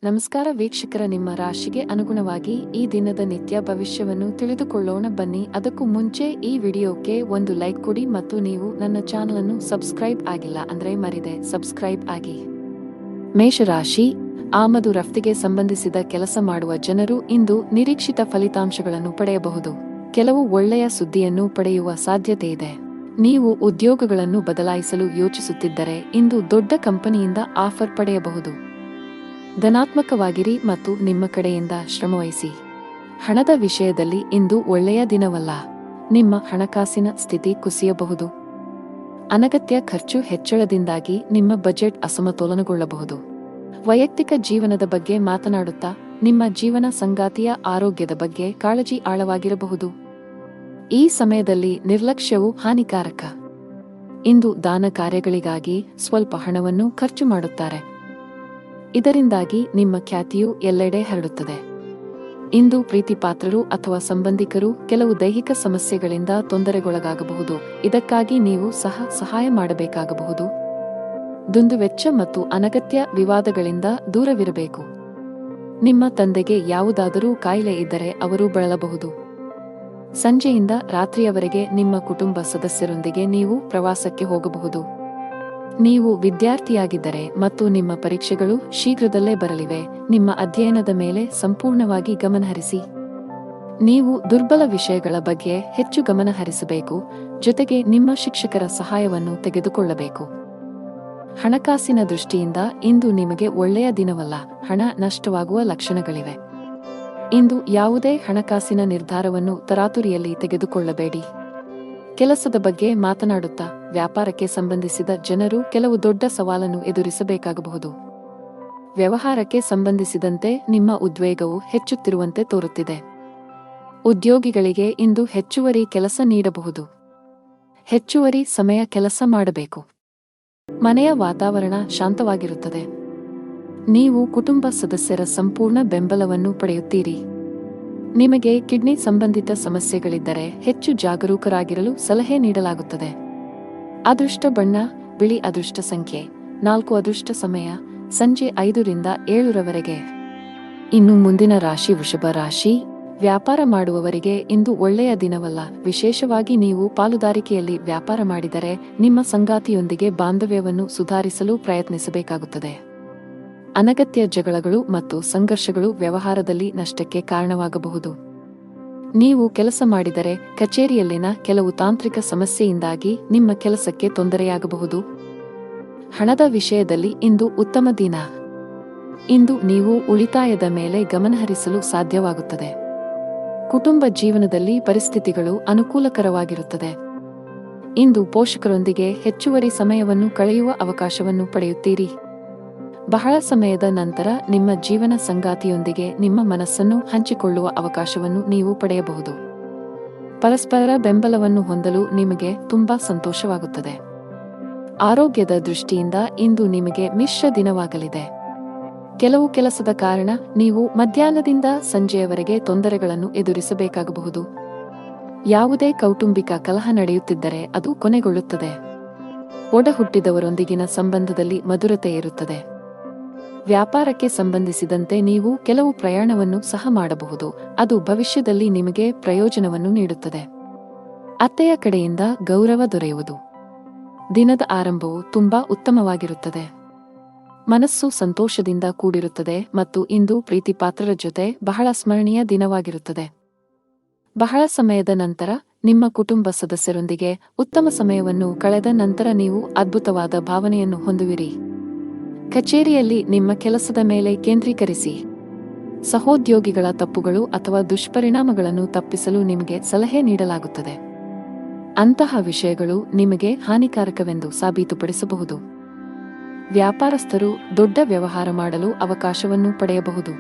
ನಮಸ್ಕಾರ ವೀಕ್ಷಕರ, ನಿಮ್ಮ ರಾಶಿಗೆ ಅನುಗುಣವಾಗಿ ಈ ದಿನದ ನಿತ್ಯ ಭವಿಷ್ಯವನ್ನು ತಿಳಿದುಕೊಳ್ಳೋಣ ಬನ್ನಿ. ಅದಕ್ಕೂ ಮುಂಚೆ ಈ ವಿಡಿಯೋಕ್ಕೆ ಒಂದು ಲೈಕ್ ಕೊಡಿ ಮತ್ತು ನೀವು ನನ್ನ ಚಾನಲ್ ಅನ್ನು ಸಬ್ಸ್ಕ್ರೈಬ್ ಆಗಿಲ್ಲ ಅಂದ್ರೆ ಮರಿದೆ ಸಬ್ಸ್ಕ್ರೈಬ್ ಆಗಿ. ಮೇಷರಾಶಿ, ಆಮದು ರಫ್ತಿಗೆ ಸಂಬಂಧಿಸಿದ ಕೆಲಸ ಮಾಡುವ ಜನರು ಇಂದು ನಿರೀಕ್ಷಿತ ಫಲಿತಾಂಶಗಳನ್ನು ಪಡೆಯಬಹುದು. ಕೆಲವು ಒಳ್ಳೆಯ ಸುದ್ದಿಯನ್ನು ಪಡೆಯುವ ಸಾಧ್ಯತೆ ಇದೆ. ನೀವು ಉದ್ಯೋಗಗಳನ್ನು ಬದಲಾಯಿಸಲು ಯೋಚಿಸುತ್ತಿದ್ದರೆ ಇಂದು ದೊಡ್ಡ ಕಂಪನಿಯಿಂದ ಆಫರ್ ಪಡೆಯಬಹುದು. ಧನಾತ್ಮಕವಾಗಿರಿ ಮತ್ತು ನಿಮ್ಮ ಕಡೆಯಿಂದ ಶ್ರಮವಹಿಸಿ. ಹಣದ ವಿಷಯದಲ್ಲಿ ಇಂದು ಒಳ್ಳೆಯ ದಿನವಲ್ಲ. ನಿಮ್ಮ ಹಣಕಾಸಿನ ಸ್ಥಿತಿ ಕುಸಿಯಬಹುದು. ಅನಗತ್ಯ ಖರ್ಚು ಹೆಚ್ಚಳದಿಂದಾಗಿ ನಿಮ್ಮ ಬಜೆಟ್ ಅಸಮತೋಲನಗೊಳ್ಳಬಹುದು. ವೈಯಕ್ತಿಕ ಜೀವನದ ಬಗ್ಗೆ ಮಾತನಾಡುತ್ತಾ ನಿಮ್ಮ ಜೀವನ ಸಂಗಾತಿಯ ಆರೋಗ್ಯದ ಬಗ್ಗೆ ಕಾಳಜಿ ಆಳವಾಗಿರಬಹುದು. ಈ ಸಮಯದಲ್ಲಿ ನಿರ್ಲಕ್ಷ್ಯವು ಹಾನಿಕಾರಕ. ಇಂದು ದಾನ ಕಾರ್ಯಗಳಿಗಾಗಿ ಸ್ವಲ್ಪ ಹಣವನ್ನು ಖರ್ಚು ಮಾಡುತ್ತಾರೆ. ಇದರಿಂದಾಗಿ ನಿಮ್ಮ ಖ್ಯಾತಿಯು ಎಲ್ಲೆಡೆ ಹರಡುತ್ತದೆ. ಇಂದು ಪ್ರೀತಿಪಾತ್ರರು ಅಥವಾ ಸಂಬಂಧಿಕರು ಕೆಲವು ದೈಹಿಕ ಸಮಸ್ಯೆಗಳಿಂದ ತೊಂದರೆಗೊಳಗಾಗಬಹುದು. ಇದಕ್ಕಾಗಿ ನೀವು ಸಹಾಯ ಮಾಡಬೇಕಾಗಬಹುದು. ದುಂದುವೆಚ್ಚ ಮತ್ತು ಅನಗತ್ಯ ವಿವಾದಗಳಿಂದ ದೂರವಿರಬೇಕು. ನಿಮ್ಮ ತಂದೆಗೆ ಯಾವುದಾದರೂ ಕಾಯಿಲೆ ಇದ್ದರೆ ಅವರು ಬಳಲಬಹುದು. ಸಂಜೆಯಿಂದ ರಾತ್ರಿಯವರೆಗೆ ನಿಮ್ಮ ಕುಟುಂಬ ಸದಸ್ಯರೊಂದಿಗೆ ನೀವು ಪ್ರವಾಸಕ್ಕೆ ಹೋಗಬಹುದು. ನೀವು ವಿದ್ಯಾರ್ಥಿಯಾಗಿದ್ದರೆ ಮತ್ತು ನಿಮ್ಮ ಪರೀಕ್ಷೆಗಳು ಶೀಘ್ರದಲ್ಲೇ ಬರಲಿವೆ, ನಿಮ್ಮ ಅಧ್ಯಯನದ ಮೇಲೆ ಸಂಪೂರ್ಣವಾಗಿ ಗಮನಹರಿಸಿ. ನೀವು ದುರ್ಬಲ ವಿಷಯಗಳ ಬಗ್ಗೆ ಹೆಚ್ಚು ಗಮನಹರಿಸಬೇಕು, ಜೊತೆಗೆ ನಿಮ್ಮ ಶಿಕ್ಷಕರ ಸಹಾಯವನ್ನು ತೆಗೆದುಕೊಳ್ಳಬೇಕು. ಹಣಕಾಸಿನ ದೃಷ್ಟಿಯಿಂದ ಇಂದು ನಿಮಗೆ ಒಳ್ಳೆಯ ದಿನವಲ್ಲ. ಹಣ ನಷ್ಟವಾಗುವ ಲಕ್ಷಣಗಳಿವೆ. ಇಂದು ಯಾವುದೇ ಹಣಕಾಸಿನ ನಿರ್ಧಾರವನ್ನು ತರಾತುರಿಯಲ್ಲಿ ತೆಗೆದುಕೊಳ್ಳಬೇಡಿ. ಕೆಲಸದ ಬಗ್ಗೆ ಮಾತನಾಡುತ್ತಾ ವ್ಯಾಪಾರಕ್ಕೆ ಸಂಬಂಧಿಸಿದ ಜನರು ಕೆಲವು ದೊಡ್ಡ ಸವಾಲನ್ನು ಎದುರಿಸಬೇಕಾಗಬಹುದು. ವ್ಯವಹಾರಕ್ಕೆ ಸಂಬಂಧಿಸಿದಂತೆ ನಿಮ್ಮ ಉದ್ವೇಗವು ಹೆಚ್ಚುತ್ತಿರುವಂತೆ ತೋರುತ್ತಿದೆ. ಉದ್ಯೋಗಿಗಳಿಗೆ ಇಂದು ಹೆಚ್ಚುವರಿ ಕೆಲಸ ನೀಡಬಹುದು. ಹೆಚ್ಚುವರಿ ಸಮಯ ಕೆಲಸ ಮಾಡಬೇಕು. ಮನೆಯ ವಾತಾವರಣ ಶಾಂತವಾಗಿರುತ್ತದೆ. ನೀವು ಕುಟುಂಬ ಸದಸ್ಯರ ಸಂಪೂರ್ಣ ಬೆಂಬಲವನ್ನು ಪಡೆಯುತ್ತೀರಿ. ನಿಮಗೆ ಕಿಡ್ನಿ ಸಂಬಂಧಿತ ಸಮಸ್ಯೆಗಳಿದ್ದರೆ ಹೆಚ್ಚು ಜಾಗರೂಕರಾಗಿರಲು ಸಲಹೆ ನೀಡಲಾಗುತ್ತದೆ. ಅದೃಷ್ಟ ಬಣ್ಣ ಬಿಳಿ. ಅದೃಷ್ಟ ಸಂಖ್ಯೆ 4. ಅದೃಷ್ಟ ಸಮಯ ಸಂಜೆ 5 ರಿಂದ 7 ರವರೆಗೆ. ಇನ್ನು ಮುಂದಿನ ರಾಶಿ ವೃಷಭ ರಾಶಿ. ವ್ಯಾಪಾರ ಮಾಡುವವರಿಗೆ ಇಂದು ಒಳ್ಳೆಯ ದಿನವಲ್ಲ. ವಿಶೇಷವಾಗಿ ನೀವು ಪಾಲುದಾರಿಕೆಯಲ್ಲಿ ವ್ಯಾಪಾರ ಮಾಡಿದರೆ ನಿಮ್ಮ ಸಂಗಾತಿಯೊಂದಿಗೆ ಬಾಂಧವ್ಯವನ್ನು ಸುಧಾರಿಸಲು ಪ್ರಯತ್ನಿಸಬೇಕಾಗುತ್ತದೆ. ಅನಗತ್ಯ ಜಗಳಗಳು ಮತ್ತು ಸಂಘರ್ಷಗಳು ವ್ಯವಹಾರದಲ್ಲಿ ನಷ್ಟಕ್ಕೆ ಕಾರಣವಾಗಬಹುದು. ನೀವು ಕೆಲಸ ಮಾಡಿದರೆ ಕಚೇರಿಯಲ್ಲಿನ ಕೆಲವು ತಾಂತ್ರಿಕ ಸಮಸ್ಯೆಯಿಂದಾಗಿ ನಿಮ್ಮ ಕೆಲಸಕ್ಕೆ ತೊಂದರೆಯಾಗಬಹುದು. ಹಣದ ವಿಷಯದಲ್ಲಿ ಇಂದು ಉತ್ತಮ ದಿನ. ಇಂದು ನೀವು ಉಳಿತಾಯದ ಮೇಲೆ ಗಮನಹರಿಸಲು ಸಾಧ್ಯವಾಗುತ್ತದೆ. ಕುಟುಂಬ ಜೀವನದಲ್ಲಿ ಪರಿಸ್ಥಿತಿಗಳು ಅನುಕೂಲಕರವಾಗಿರುತ್ತದೆ. ಇಂದು ಪೋಷಕರೊಂದಿಗೆ ಹೆಚ್ಚುವರಿ ಸಮಯವನ್ನು ಕಳೆಯುವ ಅವಕಾಶವನ್ನು ಪಡೆಯುತ್ತೀರಿ. ಬಹಳ ಸಮಯದ ನಂತರ ನಿಮ್ಮ ಜೀವನ ಸಂಗಾತಿಯೊಂದಿಗೆ ನಿಮ್ಮ ಮನಸ್ಸನ್ನು ಹಂಚಿಕೊಳ್ಳುವ ಅವಕಾಶವನ್ನು ನೀವು ಪಡೆಯಬಹುದು. ಪರಸ್ಪರ ಬೆಂಬಲವನ್ನು ಹೊಂದಲು ನಿಮಗೆ ತುಂಬಾ ಸಂತೋಷವಾಗುತ್ತದೆ. ಆರೋಗ್ಯದ ದೃಷ್ಟಿಯಿಂದ ಇಂದು ನಿಮಗೆ ಮಿಶ್ರ ದಿನವಾಗಲಿದೆ. ಕೆಲವು ಕೆಲಸದ ಕಾರಣ ನೀವು ಮಧ್ಯಾಹ್ನದಿಂದ ಸಂಜೆಯವರೆಗೆ ತೊಂದರೆಗಳನ್ನು ಎದುರಿಸಬೇಕಾಗಬಹುದು. ಯಾವುದೇ ಕೌಟುಂಬಿಕ ಕಲಹ ನಡೆಯುತ್ತಿದ್ದರೆ ಅದು ಕೊನೆಗೊಳ್ಳುತ್ತದೆ. ಒಡಹುಟ್ಟಿದವರೊಂದಿಗಿನ ಸಂಬಂಧದಲ್ಲಿ ಮಧುರತೆ ಇರುತ್ತದೆ. ವ್ಯಾಪಾರಕ್ಕೆ ಸಂಬಂಧಿಸಿದಂತೆ ನೀವು ಕೆಲವು ಪ್ರಯಾಣವನ್ನು ಸಹ ಮಾಡಬಹುದು. ಅದು ಭವಿಷ್ಯದಲ್ಲಿ ನಿಮಗೆ ಪ್ರಯೋಜನವನ್ನು ನೀಡುತ್ತದೆ. ಅತ್ತೆಯ ಕಡೆಯಿಂದ ಗೌರವ ದೊರೆಯುವುದು. ದಿನದ ಆರಂಭವು ತುಂಬಾ ಉತ್ತಮವಾಗಿರುತ್ತದೆ. ಮನಸ್ಸು ಸಂತೋಷದಿಂದ ಕೂಡಿರುತ್ತದೆ ಮತ್ತು ಇಂದು ಪ್ರೀತಿಪಾತ್ರರ ಜೊತೆ ಬಹಳ ಸ್ಮರಣೀಯ ದಿನವಾಗಿರುತ್ತದೆ. ಬಹಳ ಸಮಯದ ನಂತರ ನಿಮ್ಮ ಕುಟುಂಬ ಸದಸ್ಯರೊಂದಿಗೆ ಉತ್ತಮ ಸಮಯವನ್ನು ಕಳೆದ ನಂತರ ನೀವು ಅದ್ಭುತವಾದ ಭಾವನೆಯನ್ನು ಹೊಂದುವಿರಿ. ಕಚೇರಿಯಲ್ಲಿ ನಿಮ್ಮ ಕೆಲಸದ ಮೇಲೆ ಕೇಂದ್ರೀಕರಿಸಿ. ಸಹೋದ್ಯೋಗಿಗಳ ತಪ್ಪುಗಳು ಅಥವಾ ದುಷ್ಪರಿಣಾಮಗಳನ್ನು ತಪ್ಪಿಸಲು ನಿಮಗೆ ಸಲಹೆ ನೀಡಲಾಗುತ್ತದೆ. ಅಂತಹ ವಿಷಯಗಳು ನಿಮಗೆ ಹಾನಿಕಾರಕವೆಂದು ಸಾಬೀತುಪಡಿಸಬಹುದು. ವ್ಯಾಪಾರಸ್ಥರು ದೊಡ್ಡ ವ್ಯವಹಾರ ಮಾಡಲು ಅವಕಾಶವನ್ನು ಪಡೆಯಬಹುದು.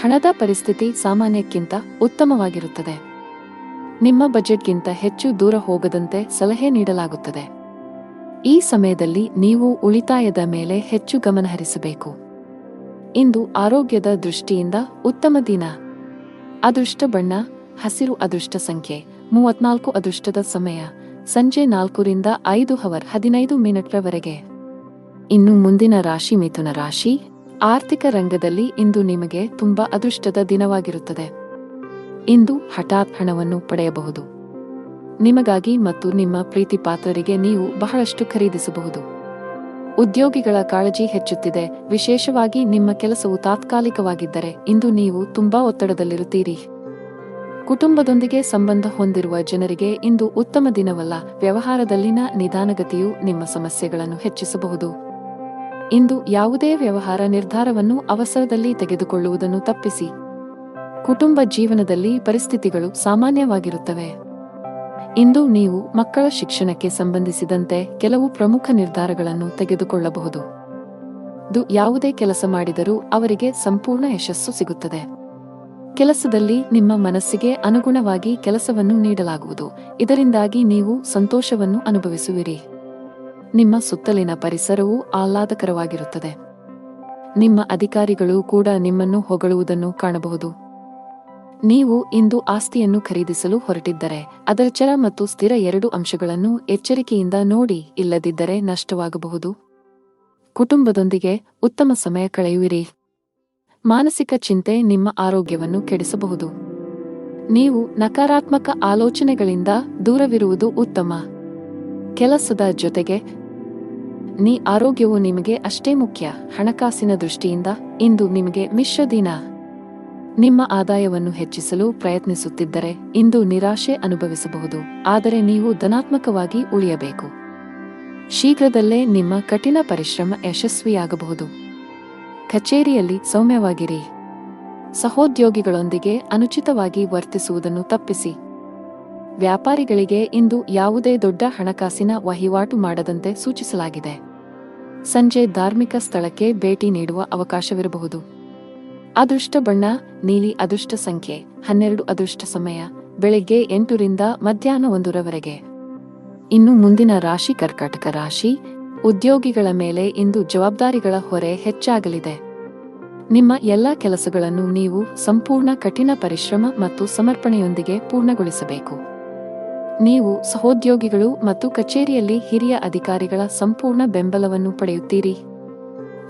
ಹಣದ ಪರಿಸ್ಥಿತಿ ಸಾಮಾನ್ಯಕ್ಕಿಂತ ಉತ್ತಮವಾಗಿರುತ್ತದೆ. ನಿಮ್ಮ ಬಜೆಟ್ಗಿಂತ ಹೆಚ್ಚು ದೂರ ಹೋಗದಂತೆ ಸಲಹೆ ನೀಡಲಾಗುತ್ತದೆ. ಈ ಸಮಯದಲ್ಲಿ ನೀವು ಉಳಿತಾಯದ ಮೇಲೆ ಹೆಚ್ಚು ಗಮನಹರಿಸಬೇಕು. ಇಂದು ಆರೋಗ್ಯದ ದೃಷ್ಟಿಯಿಂದ ಉತ್ತಮ ದಿನ. ಅದೃಷ್ಟ ಬಣ್ಣ ಹಸಿರು. ಅದೃಷ್ಟ ಸಂಖ್ಯೆ 34. ಅದೃಷ್ಟದ ಸಮಯ ಸಂಜೆ 4 ರಿಂದ 5 15 ಮಿನಿಟ್ರವರೆಗೆ. ಇನ್ನು ಮುಂದಿನ ರಾಶಿ ಮಿಥುನ ರಾಶಿ. ಆರ್ಥಿಕ ರಂಗದಲ್ಲಿ ಇಂದು ನಿಮಗೆ ತುಂಬಾ ಅದೃಷ್ಟದ ದಿನವಾಗಿರುತ್ತದೆ. ಇಂದು ಹಠಾತ್ ಹಣವನ್ನು ಪಡೆಯಬಹುದು. ನಿಮಗಾಗಿ ಮತ್ತು ನಿಮ್ಮ ಪ್ರೀತಿ ಪಾತ್ರರಿಗೆ ನೀವು ಬಹಳಷ್ಟು ಖರೀದಿಸಬಹುದು. ಉದ್ಯೋಗಿಗಳ ಕಾಳಜಿ ಹೆಚ್ಚುತ್ತಿದೆ, ವಿಶೇಷವಾಗಿ ನಿಮ್ಮ ಕೆಲಸವು ತಾತ್ಕಾಲಿಕವಾಗಿದ್ದರೆ ಇಂದು ನೀವು ತುಂಬಾ ಒತ್ತಡದಲ್ಲಿರುತ್ತೀರಿ. ಕುಟುಂಬದೊಂದಿಗೆ ಸಂಬಂಧ ಹೊಂದಿರುವ ಜನರಿಗೆ ಇಂದು ಉತ್ತಮ ದಿನವಲ್ಲ. ವ್ಯವಹಾರದಲ್ಲಿನ ನಿಧಾನಗತಿಯು ನಿಮ್ಮ ಸಮಸ್ಯೆಗಳನ್ನು ಹೆಚ್ಚಿಸಬಹುದು. ಇಂದು ಯಾವುದೇ ವ್ಯವಹಾರ ನಿರ್ಧಾರವನ್ನು ಅವಸರದಲ್ಲಿ ತೆಗೆದುಕೊಳ್ಳುವುದನ್ನು ತಪ್ಪಿಸಿ. ಕುಟುಂಬ ಜೀವನದಲ್ಲಿ ಪರಿಸ್ಥಿತಿಗಳು ಸಾಮಾನ್ಯವಾಗಿರುತ್ತವೆ. ಇಂದು ನೀವು ಮಕ್ಕಳ ಶಿಕ್ಷಣಕ್ಕೆ ಸಂಬಂಧಿಸಿದಂತೆ ಕೆಲವು ಪ್ರಮುಖ ನಿರ್ಧಾರಗಳನ್ನು ತೆಗೆದುಕೊಳ್ಳಬಹುದು. ಯಾವುದೇ ಕೆಲಸ ಮಾಡಿದರೂ ಅವರಿಗೆ ಸಂಪೂರ್ಣ ಯಶಸ್ಸು ಸಿಗುತ್ತದೆ. ಕೆಲಸದಲ್ಲಿ ನಿಮ್ಮ ಮನಸ್ಸಿಗೆ ಅನುಗುಣವಾಗಿ ಕೆಲಸವನ್ನು ನೀಡಲಾಗುವುದು, ಇದರಿಂದಾಗಿ ನೀವು ಸಂತೋಷವನ್ನು ಅನುಭವಿಸುವಿರಿ. ನಿಮ್ಮ ಸುತ್ತಲಿನ ಪರಿಸರವು ಆಹ್ಲಾದಕರವಾಗಿರುತ್ತದೆ. ನಿಮ್ಮ ಅಧಿಕಾರಿಗಳು ಕೂಡ ನಿಮ್ಮನ್ನು ಹೊಗಳುವುದನ್ನು ಕಾಣಬಹುದು. ನೀವು ಇಂದು ಆಸ್ತಿಯನ್ನು ಖರೀದಿಸಲು ಹೊರಟಿದ್ದರೆ ಅದರ ಚರ ಮತ್ತು ಸ್ಥಿರ ಎರಡು ಅಂಶಗಳನ್ನು ಎಚ್ಚರಿಕೆಯಿಂದ ನೋಡಿ, ಇಲ್ಲದಿದ್ದರೆ ನಷ್ಟವಾಗಬಹುದು. ಕುಟುಂಬದೊಂದಿಗೆ ಉತ್ತಮ ಸಮಯ ಕಳೆಯುವಿರಿ. ಮಾನಸಿಕ ಚಿಂತೆ ನಿಮ್ಮ ಆರೋಗ್ಯವನ್ನು ಕೆಡಿಸಬಹುದು. ನೀವು ನಕಾರಾತ್ಮಕ ಆಲೋಚನೆಗಳಿಂದ ದೂರವಿರುವುದು ಉತ್ತಮ. ಕೆಲಸದ ಜೊತೆಗೆ ಆರೋಗ್ಯವು ನಿಮಗೆ ಅಷ್ಟೇ ಮುಖ್ಯ. ಹಣಕಾಸಿನ ದೃಷ್ಟಿಯಿಂದ ಇಂದು ನಿಮಗೆ ಮಿಶ್ರ ದಿನ. ನಿಮ್ಮ ಆದಾಯವನ್ನು ಹೆಚ್ಚಿಸಲು ಪ್ರಯತ್ನಿಸುತ್ತಿದ್ದರೆ ಇಂದು ನಿರಾಶೆ ಅನುಭವಿಸಬಹುದು, ಆದರೆ ನೀವು ಧನಾತ್ಮಕವಾಗಿ ಉಳಿಯಬೇಕು. ಶೀಘ್ರದಲ್ಲೇ ನಿಮ್ಮ ಕಠಿಣ ಪರಿಶ್ರಮ ಯಶಸ್ವಿಯಾಗಬಹುದು. ಕಚೇರಿಯಲ್ಲಿ ಸೌಮ್ಯವಾಗಿರಿ. ಸಹೋದ್ಯೋಗಿಗಳೊಂದಿಗೆ ಅನುಚಿತವಾಗಿ ವರ್ತಿಸುವುದನ್ನು ತಪ್ಪಿಸಿ. ವ್ಯಾಪಾರಿಗಳಿಗೆ ಇಂದು ಯಾವುದೇ ದೊಡ್ಡ ಹಣಕಾಸಿನ ವಹಿವಾಟು ಮಾಡದಂತೆ ಸೂಚಿಸಲಾಗಿದೆ. ಸಂಜೆ ಧಾರ್ಮಿಕ ಸ್ಥಳಕ್ಕೆ ಭೇಟಿ ನೀಡುವ ಅವಕಾಶವಿರಬಹುದು. ಅದೃಷ್ಟ ಬಣ್ಣ ನೀಲಿ. ಅದೃಷ್ಟ ಸಂಖ್ಯೆ 12. ಅದೃಷ್ಟ ಸಮಯ ಬೆಳಗ್ಗೆ 8 ರಿಂದ ಮಧ್ಯಾಹ್ನ 1 ರವರೆಗೆ. ಇನ್ನು ಮುಂದಿನ ರಾಶಿ ಕರ್ಕಾಟಕ ರಾಶಿ. ಉದ್ಯೋಗಿಗಳ ಮೇಲೆ ಇಂದು ಜವಾಬ್ದಾರಿಗಳ ಹೊರೆ ಹೆಚ್ಚಾಗಲಿದೆ. ನಿಮ್ಮ ಎಲ್ಲಾ ಕೆಲಸಗಳನ್ನು ನೀವು ಸಂಪೂರ್ಣ ಕಠಿಣ ಪರಿಶ್ರಮ ಮತ್ತು ಸಮರ್ಪಣೆಯೊಂದಿಗೆ ಪೂರ್ಣಗೊಳಿಸಬೇಕು. ನೀವು ಸಹೋದ್ಯೋಗಿಗಳು ಮತ್ತು ಕಚೇರಿಯಲ್ಲಿ ಹಿರಿಯ ಅಧಿಕಾರಿಗಳ ಸಂಪೂರ್ಣ ಬೆಂಬಲವನ್ನು ಪಡೆಯುತ್ತೀರಿ.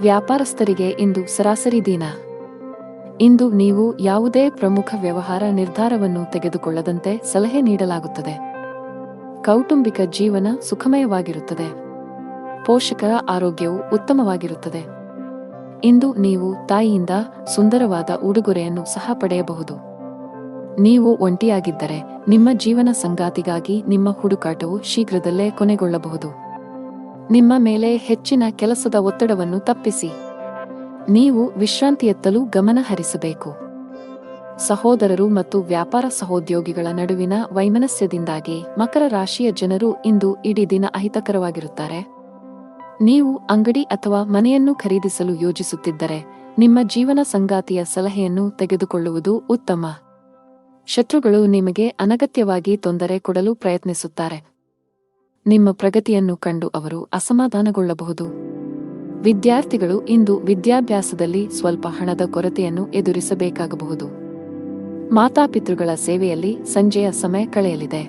ವ್ಯಾಪಾರಸ್ಥರಿಗೆ ಇಂದು ಸರಾಸರಿ ದಿನ. ಇಂದು ನೀವು ಯಾವುದೇ ಪ್ರಮುಖ ವ್ಯವಹಾರ ನಿರ್ಧಾರವನ್ನು ತೆಗೆದುಕೊಳ್ಳದಂತೆ ಸಲಹೆ ನೀಡಲಾಗುತ್ತದೆ. ಕೌಟುಂಬಿಕ ಜೀವನ ಸುಖಮಯವಾಗಿರುತ್ತದೆ. ಪೋಷಕರ ಆರೋಗ್ಯವು ಉತ್ತಮವಾಗಿರುತ್ತದೆ. ಇಂದು ನೀವು ತಾಯಿಯಿಂದ ಸುಂದರವಾದ ಉಡುಗೊರೆಯನ್ನು ಸಹ ಪಡೆಯಬಹುದು. ನೀವು ಒಂಟಿಯಾಗಿದ್ದರೆ ನಿಮ್ಮ ಜೀವನ ಸಂಗಾತಿಗಾಗಿ ನಿಮ್ಮ ಹುಡುಕಾಟವು ಶೀಘ್ರದಲ್ಲೇ ಕೊನೆಗೊಳ್ಳಬಹುದು. ನಿಮ್ಮ ಮೇಲೆ ಹೆಚ್ಚಿನ ಕೆಲಸದ ಒತ್ತಡವನ್ನು ತಪ್ಪಿಸಿ. ನೀವು ವಿಶ್ರಾಂತಿಯತ್ತಲೂ ಗಮನ ಹರಿಸಬೇಕು. ಸಹೋದರರು ಮತ್ತು ವ್ಯಾಪಾರ ಸಹೋದ್ಯೋಗಿಗಳ ನಡುವಿನ ವೈಮನಸ್ಯದಿಂದಾಗಿ ಮಕರ ರಾಶಿಯ ಜನರು ಇಂದು ಇಡೀ ದಿನ ಅಹಿತಕರವಾಗಿರುತ್ತಾರೆ. ನೀವು ಅಂಗಡಿ ಅಥವಾ ಮನೆಯನ್ನು ಖರೀದಿಸಲು ಯೋಜಿಸುತ್ತಿದ್ದರೆ ನಿಮ್ಮ ಜೀವನ ಸಂಗಾತಿಯ ಸಲಹೆಯನ್ನು ತೆಗೆದುಕೊಳ್ಳುವುದು ಉತ್ತಮ. ಶತ್ರುಗಳು ನಿಮಗೆ ಅನಗತ್ಯವಾಗಿ ತೊಂದರೆ ಕೊಡಲು ಪ್ರಯತ್ನಿಸುತ್ತಾರೆ. ನಿಮ್ಮ ಪ್ರಗತಿಯನ್ನು ಕಂಡು ಅವರು ಅಸಮಾಧಾನಗೊಳ್ಳಬಹುದು. ವಿದ್ಯಾರ್ಥಿಗಳು ಇಂದು ವಿದ್ಯಾಭ್ಯಾಸದಲ್ಲಿ ಸ್ವಲ್ಪ ಹಣದ ಕೊರತೆಯನ್ನು ಎದುರಿಸಬೇಕಾಗಬಹುದು. ಮಾತಾಪಿತೃಗಳ ಸೇವೆಯಲ್ಲಿ ಸಂಜೆಯ ಸಮಯ ಕಳೆಯಲಿದೆ.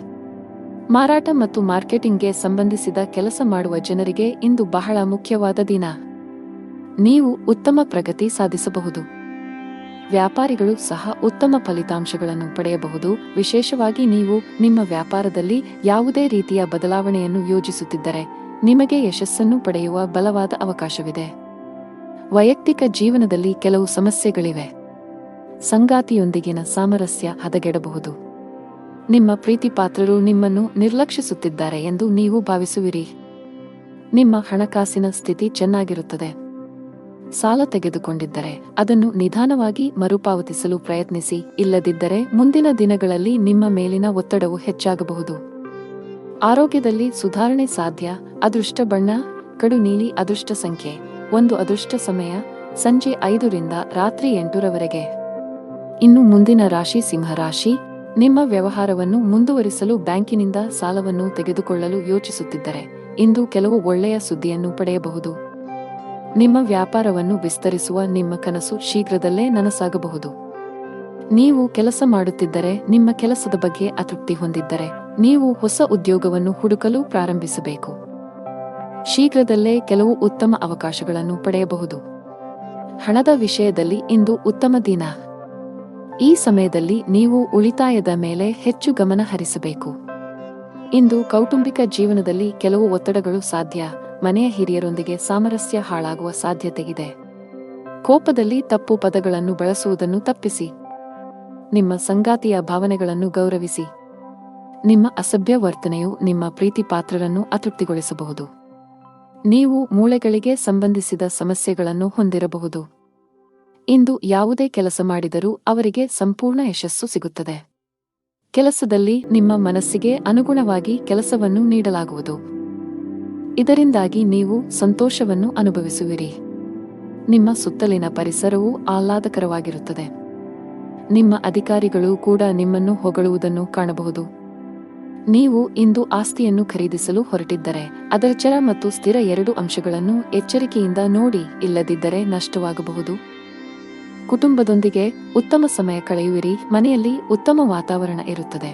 ಮಾರಾಟ ಮತ್ತು ಮಾರ್ಕೆಟಿಂಗ್ಗೆ ಸಂಬಂಧಿಸಿದ ಕೆಲಸ ಮಾಡುವ ಜನರಿಗೆ ಇಂದು ಬಹಳ ಮುಖ್ಯವಾದ ದಿನ. ನೀವು ಉತ್ತಮ ಪ್ರಗತಿ ಸಾಧಿಸಬಹುದು. ವ್ಯಾಪಾರಿಗಳು ಸಹ ಉತ್ತಮ ಫಲಿತಾಂಶಗಳನ್ನು ಪಡೆಯಬಹುದು. ವಿಶೇಷವಾಗಿ ನೀವು ನಿಮ್ಮ ವ್ಯಾಪಾರದಲ್ಲಿ ಯಾವುದೇ ರೀತಿಯ ಬದಲಾವಣೆಯನ್ನು ಯೋಜಿಸುತ್ತಿದ್ದರೆ ನಿಮಗೆ ಯಶಸ್ಸನ್ನು ಪಡೆಯುವ ಬಲವಾದ ಅವಕಾಶವಿದೆ. ವೈಯಕ್ತಿಕ ಜೀವನದಲ್ಲಿ ಕೆಲವು ಸಮಸ್ಯೆಗಳಿವೆ. ಸಂಗಾತಿಯೊಂದಿಗಿನ ಸಾಮರಸ್ಯ ಹದಗೆಡಬಹುದು. ನಿಮ್ಮ ಪ್ರೀತಿಪಾತ್ರರು ನಿಮ್ಮನ್ನು ನಿರ್ಲಕ್ಷಿಸುತ್ತಿದ್ದಾರೆ ಎಂದು ನೀವು ಭಾವಿಸುವಿರಿ. ನಿಮ್ಮ ಹಣಕಾಸಿನ ಸ್ಥಿತಿ ಚೆನ್ನಾಗಿರುತ್ತದೆ. ಸಾಲ ತೆಗೆದುಕೊಂಡಿದ್ದರೆ ಅದನ್ನು ನಿಧಾನವಾಗಿ ಮರುಪಾವತಿಸಲು ಪ್ರಯತ್ನಿಸಿ, ಇಲ್ಲದಿದ್ದರೆ ಮುಂದಿನ ದಿನಗಳಲ್ಲಿ ನಿಮ್ಮ ಮೇಲಿನ ಒತ್ತಡವು ಹೆಚ್ಚಾಗಬಹುದು. ಆರೋಗ್ಯದಲ್ಲಿ ಸುಧಾರಣೆ ಸಾಧ್ಯ. ಅದೃಷ್ಟ ಬಣ್ಣ ಕಡು ನೀಲಿ. ಅದೃಷ್ಟ ಸಂಖ್ಯೆ 1. ಅದೃಷ್ಟ ಸಮಯ ಸಂಜೆ 5 ರಿಂದ ರಾತ್ರಿ 8 ರವರೆಗೆ. ಇನ್ನು ಮುಂದಿನ ರಾಶಿ ಸಿಂಹರಾಶಿ. ನಿಮ್ಮ ವ್ಯವಹಾರವನ್ನು ಮುಂದುವರಿಸಲು ಬ್ಯಾಂಕಿನಿಂದ ಸಾಲವನ್ನು ತೆಗೆದುಕೊಳ್ಳಲು ಯೋಚಿಸುತ್ತಿದ್ದರೆ ಇಂದು ಕೆಲವು ಒಳ್ಳೆಯ ಸುದ್ದಿಯನ್ನು ಪಡೆಯಬಹುದು. ನಿಮ್ಮ ವ್ಯಾಪಾರವನ್ನು ವಿಸ್ತರಿಸುವ ನಿಮ್ಮ ಕನಸು ಶೀಘ್ರದಲ್ಲೇ ನನಸಾಗಬಹುದು. ನೀವು ಕೆಲಸ ಮಾಡುತ್ತಿದ್ದರೆ ನಿಮ್ಮ ಕೆಲಸದ ಬಗ್ಗೆ ಅತೃಪ್ತಿ ಹೊಂದಿದ್ದರೆ ನೀವು ಹೊಸ ಉದ್ಯೋಗವನ್ನು ಹುಡುಕಲು ಪ್ರಾರಂಭಿಸಬೇಕು. ಶೀಘ್ರದಲ್ಲೇ ಕೆಲವು ಉತ್ತಮ ಅವಕಾಶಗಳನ್ನು ಪಡೆಯಬಹುದು. ಹಣದ ವಿಷಯದಲ್ಲಿ ಇಂದು ಉತ್ತಮ ದಿನ. ಈ ಸಮಯದಲ್ಲಿ ನೀವು ಉಳಿತಾಯದ ಮೇಲೆ ಹೆಚ್ಚು ಗಮನ ಹರಿಸಬೇಕು. ಇಂದು ಕೌಟುಂಬಿಕ ಜೀವನದಲ್ಲಿ ಕೆಲವು ಒತ್ತಡಗಳು ಸಾಧ್ಯ. ಮನೆಯ ಹಿರಿಯರೊಂದಿಗೆ ಸಾಮರಸ್ಯ ಹಾಳಾಗುವ ಸಾಧ್ಯತೆಯಿದೆ. ಕೋಪದಲ್ಲಿ ತಪ್ಪು ಪದಗಳನ್ನು ಬಳಸುವುದನ್ನು ತಪ್ಪಿಸಿ. ನಿಮ್ಮ ಸಂಗಾತಿಯ ಭಾವನೆಗಳನ್ನು ಗೌರವಿಸಿ. ನಿಮ್ಮ ಅಸಭ್ಯ ವರ್ತನೆಯು ನಿಮ್ಮ ಪ್ರೀತಿ ಪಾತ್ರರನ್ನು ಅತೃಪ್ತಿಗೊಳಿಸಬಹುದು. ನೀವು ಮೂಳೆಗಳಿಗೆ ಸಂಬಂಧಿಸಿದ ಸಮಸ್ಯೆಗಳನ್ನು ಹೊಂದಿರಬಹುದು. ಇಂದು ಯಾವುದೇ ಕೆಲಸ ಮಾಡಿದರೂ ಅವರಿಗೆ ಸಂಪೂರ್ಣ ಯಶಸ್ಸು ಸಿಗುತ್ತದೆ. ಕೆಲಸದಲ್ಲಿ ನಿಮ್ಮ ಮನಸ್ಸಿಗೆ ಅನುಗುಣವಾಗಿ ಕೆಲಸವನ್ನು ನೀಡಲಾಗುವುದು. ಇದರಿಂದಾಗಿ ನೀವು ಸಂತೋಷವನ್ನು ಅನುಭವಿಸುವಿರಿ. ನಿಮ್ಮ ಸುತ್ತಲಿನ ಪರಿಸರವು ಆಹ್ಲಾದಕರವಾಗಿರುತ್ತದೆ. ನಿಮ್ಮ ಅಧಿಕಾರಿಗಳು ಕೂಡ ನಿಮ್ಮನ್ನು ಹೊಗಳುವುದನ್ನು ಕಾಣಬಹುದು. ನೀವು ಇಂದು ಆಸ್ತಿಯನ್ನು ಖರೀದಿಸಲು ಹೊರಟಿದ್ದರೆ ಅದರ ಚರ ಮತ್ತು ಸ್ಥಿರ ಎರಡೂ ಅಂಶಗಳನ್ನು ಎಚ್ಚರಿಕೆಯಿಂದ ನೋಡಿ, ಇಲ್ಲದಿದ್ದರೆ ನಷ್ಟವಾಗಬಹುದು. ಕುಟುಂಬದೊಂದಿಗೆ ಉತ್ತಮ ಸಮಯ ಕಳೆಯುವಿರಿ. ಮನೆಯಲ್ಲಿ ಉತ್ತಮ ವಾತಾವರಣ ಇರುತ್ತದೆ.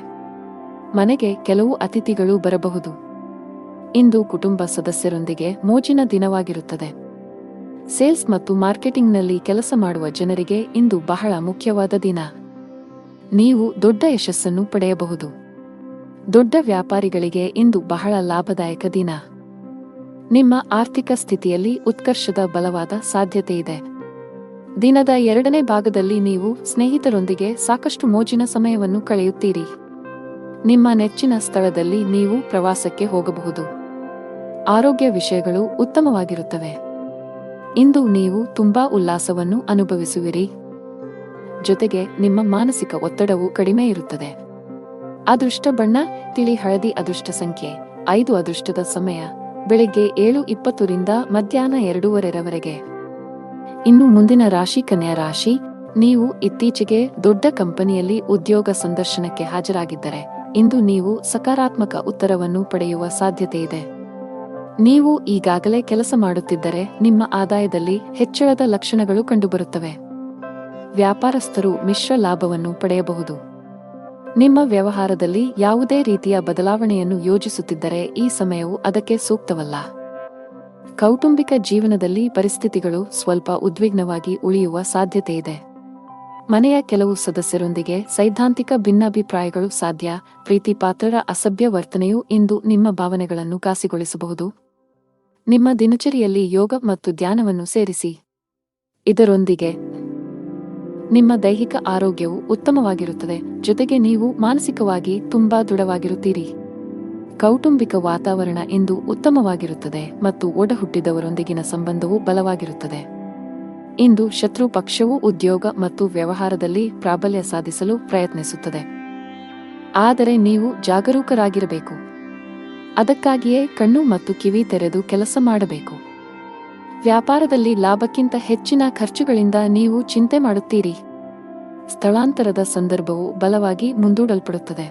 ಮನೆಗೆ ಕೆಲವು ಅತಿಥಿಗಳು ಬರಬಹುದು. ಇಂದು ಕುಟುಂಬ ಸದಸ್ಯರೊಂದಿಗೆ ಮೋಜಿನ ದಿನವಾಗಿರುತ್ತದೆ. ಸೇಲ್ಸ್ ಮತ್ತು ಮಾರ್ಕೆಟಿಂಗ್ನಲ್ಲಿ ಕೆಲಸ ಮಾಡುವ ಜನರಿಗೆ ಇಂದು ಬಹಳ ಮುಖ್ಯವಾದ ದಿನ. ನೀವು ದೊಡ್ಡ ಯಶಸ್ಸನ್ನು ಪಡೆಯಬಹುದು. ದೊಡ್ಡ ವ್ಯಾಪಾರಿಗಳಿಗೆ ಇಂದು ಬಹಳ ಲಾಭದಾಯಕ ದಿನ. ನಿಮ್ಮ ಆರ್ಥಿಕ ಸ್ಥಿತಿಯಲ್ಲಿ ಉತ್ಕರ್ಷದ ಬಲವಾದ ಸಾಧ್ಯತೆಯಿದೆ. ದಿನದ ಎರಡನೇ ಭಾಗದಲ್ಲಿ ನೀವು ಸ್ನೇಹಿತರೊಂದಿಗೆ ಸಾಕಷ್ಟು ಮೋಜಿನ ಸಮಯವನ್ನು ಕಳೆಯುತ್ತೀರಿ. ನಿಮ್ಮ ನೆಚ್ಚಿನ ಸ್ಥಳದಲ್ಲಿ ನೀವು ಪ್ರವಾಸಕ್ಕೆ ಹೋಗಬಹುದು. ಆರೋಗ್ಯ ವಿಷಯಗಳು ಉತ್ತಮವಾಗಿರುತ್ತವೆ. ಇಂದು ನೀವು ತುಂಬಾ ಉಲ್ಲಾಸವನ್ನು ಅನುಭವಿಸುವಿರಿ. ಜೊತೆಗೆ ನಿಮ್ಮ ಮಾನಸಿಕ ಒತ್ತಡವು ಕಡಿಮೆ ಇರುತ್ತದೆ. ಅದೃಷ್ಟ ಬಣ್ಣ ತಿಳಿ ಹಳದಿ. ಅದೃಷ್ಟ ಸಂಖ್ಯೆ 5. ಅದೃಷ್ಟದ ಸಮಯ ಬೆಳಿಗ್ಗೆ 7:20 ರಿಂದ ಮಧ್ಯಾಹ್ನ 2:30 ಇನ್ನು ಮುಂದಿನ ರಾಶಿ ಕನ್ಯಾ ರಾಶಿ. ನೀವು ಇತ್ತೀಚೆಗೆ ದೊಡ್ಡ ಕಂಪನಿಯಲ್ಲಿ ಉದ್ಯೋಗ ಸಂದರ್ಶನಕ್ಕೆ ಹಾಜರಾಗಿದ್ದರೆ ಇಂದು ನೀವು ಸಕಾರಾತ್ಮಕ ಉತ್ತರವನ್ನು ಪಡೆಯುವ ಸಾಧ್ಯತೆಯಿದೆ. ನೀವು ಈಗಾಗಲೇ ಕೆಲಸ ಮಾಡುತ್ತಿದ್ದರೆ ನಿಮ್ಮ ಆದಾಯದಲ್ಲಿ ಹೆಚ್ಚಳದ ಲಕ್ಷಣಗಳು ಕಂಡುಬರುತ್ತವೆ. ವ್ಯಾಪಾರಸ್ಥರು ಮಿಶ್ರ ಲಾಭವನ್ನು ಪಡೆಯಬಹುದು. ನಿಮ್ಮ ವ್ಯವಹಾರದಲ್ಲಿ ಯಾವುದೇ ರೀತಿಯ ಬದಲಾವಣೆಯನ್ನು ಯೋಜಿಸುತ್ತಿದ್ದರೆ ಈ ಸಮಯವು ಅದಕ್ಕೆ ಸೂಕ್ತವಲ್ಲ. ಕೌಟುಂಬಿಕ ಜೀವನದಲ್ಲಿ ಪರಿಸ್ಥಿತಿಗಳು ಸ್ವಲ್ಪ ಉದ್ವಿಗ್ನವಾಗಿ ಉಳಿಯುವ ಸಾಧ್ಯತೆಯಿದೆ. ಮನೆಯ ಕೆಲವು ಸದಸ್ಯರೊಂದಿಗೆ ಸೈದ್ಧಾಂತಿಕ ಭಿನ್ನಾಭಿಪ್ರಾಯಗಳು ಸಾಧ್ಯ. ಪ್ರೀತಿ ಪಾತ್ರರ ಅಸಭ್ಯ ವರ್ತನೆಯು ಇಂದು ನಿಮ್ಮ ಭಾವನೆಗಳನ್ನು ಘಾಸಿಗೊಳಿಸಬಹುದು. ನಿಮ್ಮ ದಿನಚರಿಯಲ್ಲಿ ಯೋಗ ಮತ್ತು ಧ್ಯಾನವನ್ನು ಸೇರಿಸಿ. ಇದರೊಂದಿಗೆ ನಿಮ್ಮ ದೈಹಿಕ ಆರೋಗ್ಯವು ಉತ್ತಮವಾಗಿರುತ್ತದೆ. ಜೊತೆಗೆ ನೀವು ಮಾನಸಿಕವಾಗಿ ತುಂಬಾ ದೃಢವಾಗಿರುತ್ತೀರಿ. ಕೌಟುಂಬಿಕ ವಾತಾವರಣ ಇಂದು ಉತ್ತಮವಾಗಿರುತ್ತದೆ ಮತ್ತು ಒಡಹುಟ್ಟಿದವರೊಂದಿಗಿನ ಸಂಬಂಧವು ಬಲವಾಗಿರುತ್ತದೆ. ಇಂದು ಶತ್ರು ಪಕ್ಷವು ಉದ್ಯೋಗ ಮತ್ತು ವ್ಯವಹಾರದಲ್ಲಿ ಪ್ರಾಬಲ್ಯ ಸಾಧಿಸಲು ಪ್ರಯತ್ನಿಸುತ್ತದೆ. ಆದರೆ ನೀವು ಜಾಗರೂಕರಾಗಿರಬೇಕು. ಅದಕ್ಕಾಗಿಯೇ ಕಣ್ಣು ಮತ್ತು ಕಿವಿ ತೆರೆದು ಕೆಲಸ ಮಾಡಬೇಕು. ವ್ಯಾಪಾರದಲ್ಲಿ ಲಾಭಕ್ಕಿಂತ ಹೆಚ್ಚಿನ ಖರ್ಚುಗಳಿಂದ ನೀವು ಚಿಂತೆ ಮಾಡುತ್ತೀರಿ. ಸ್ಥಳಾಂತರದ ಸಂದರ್ಭವು ಬಲವಾಗಿ ಮುಂದೂಡಲ್ಪಡುತ್ತದೆ.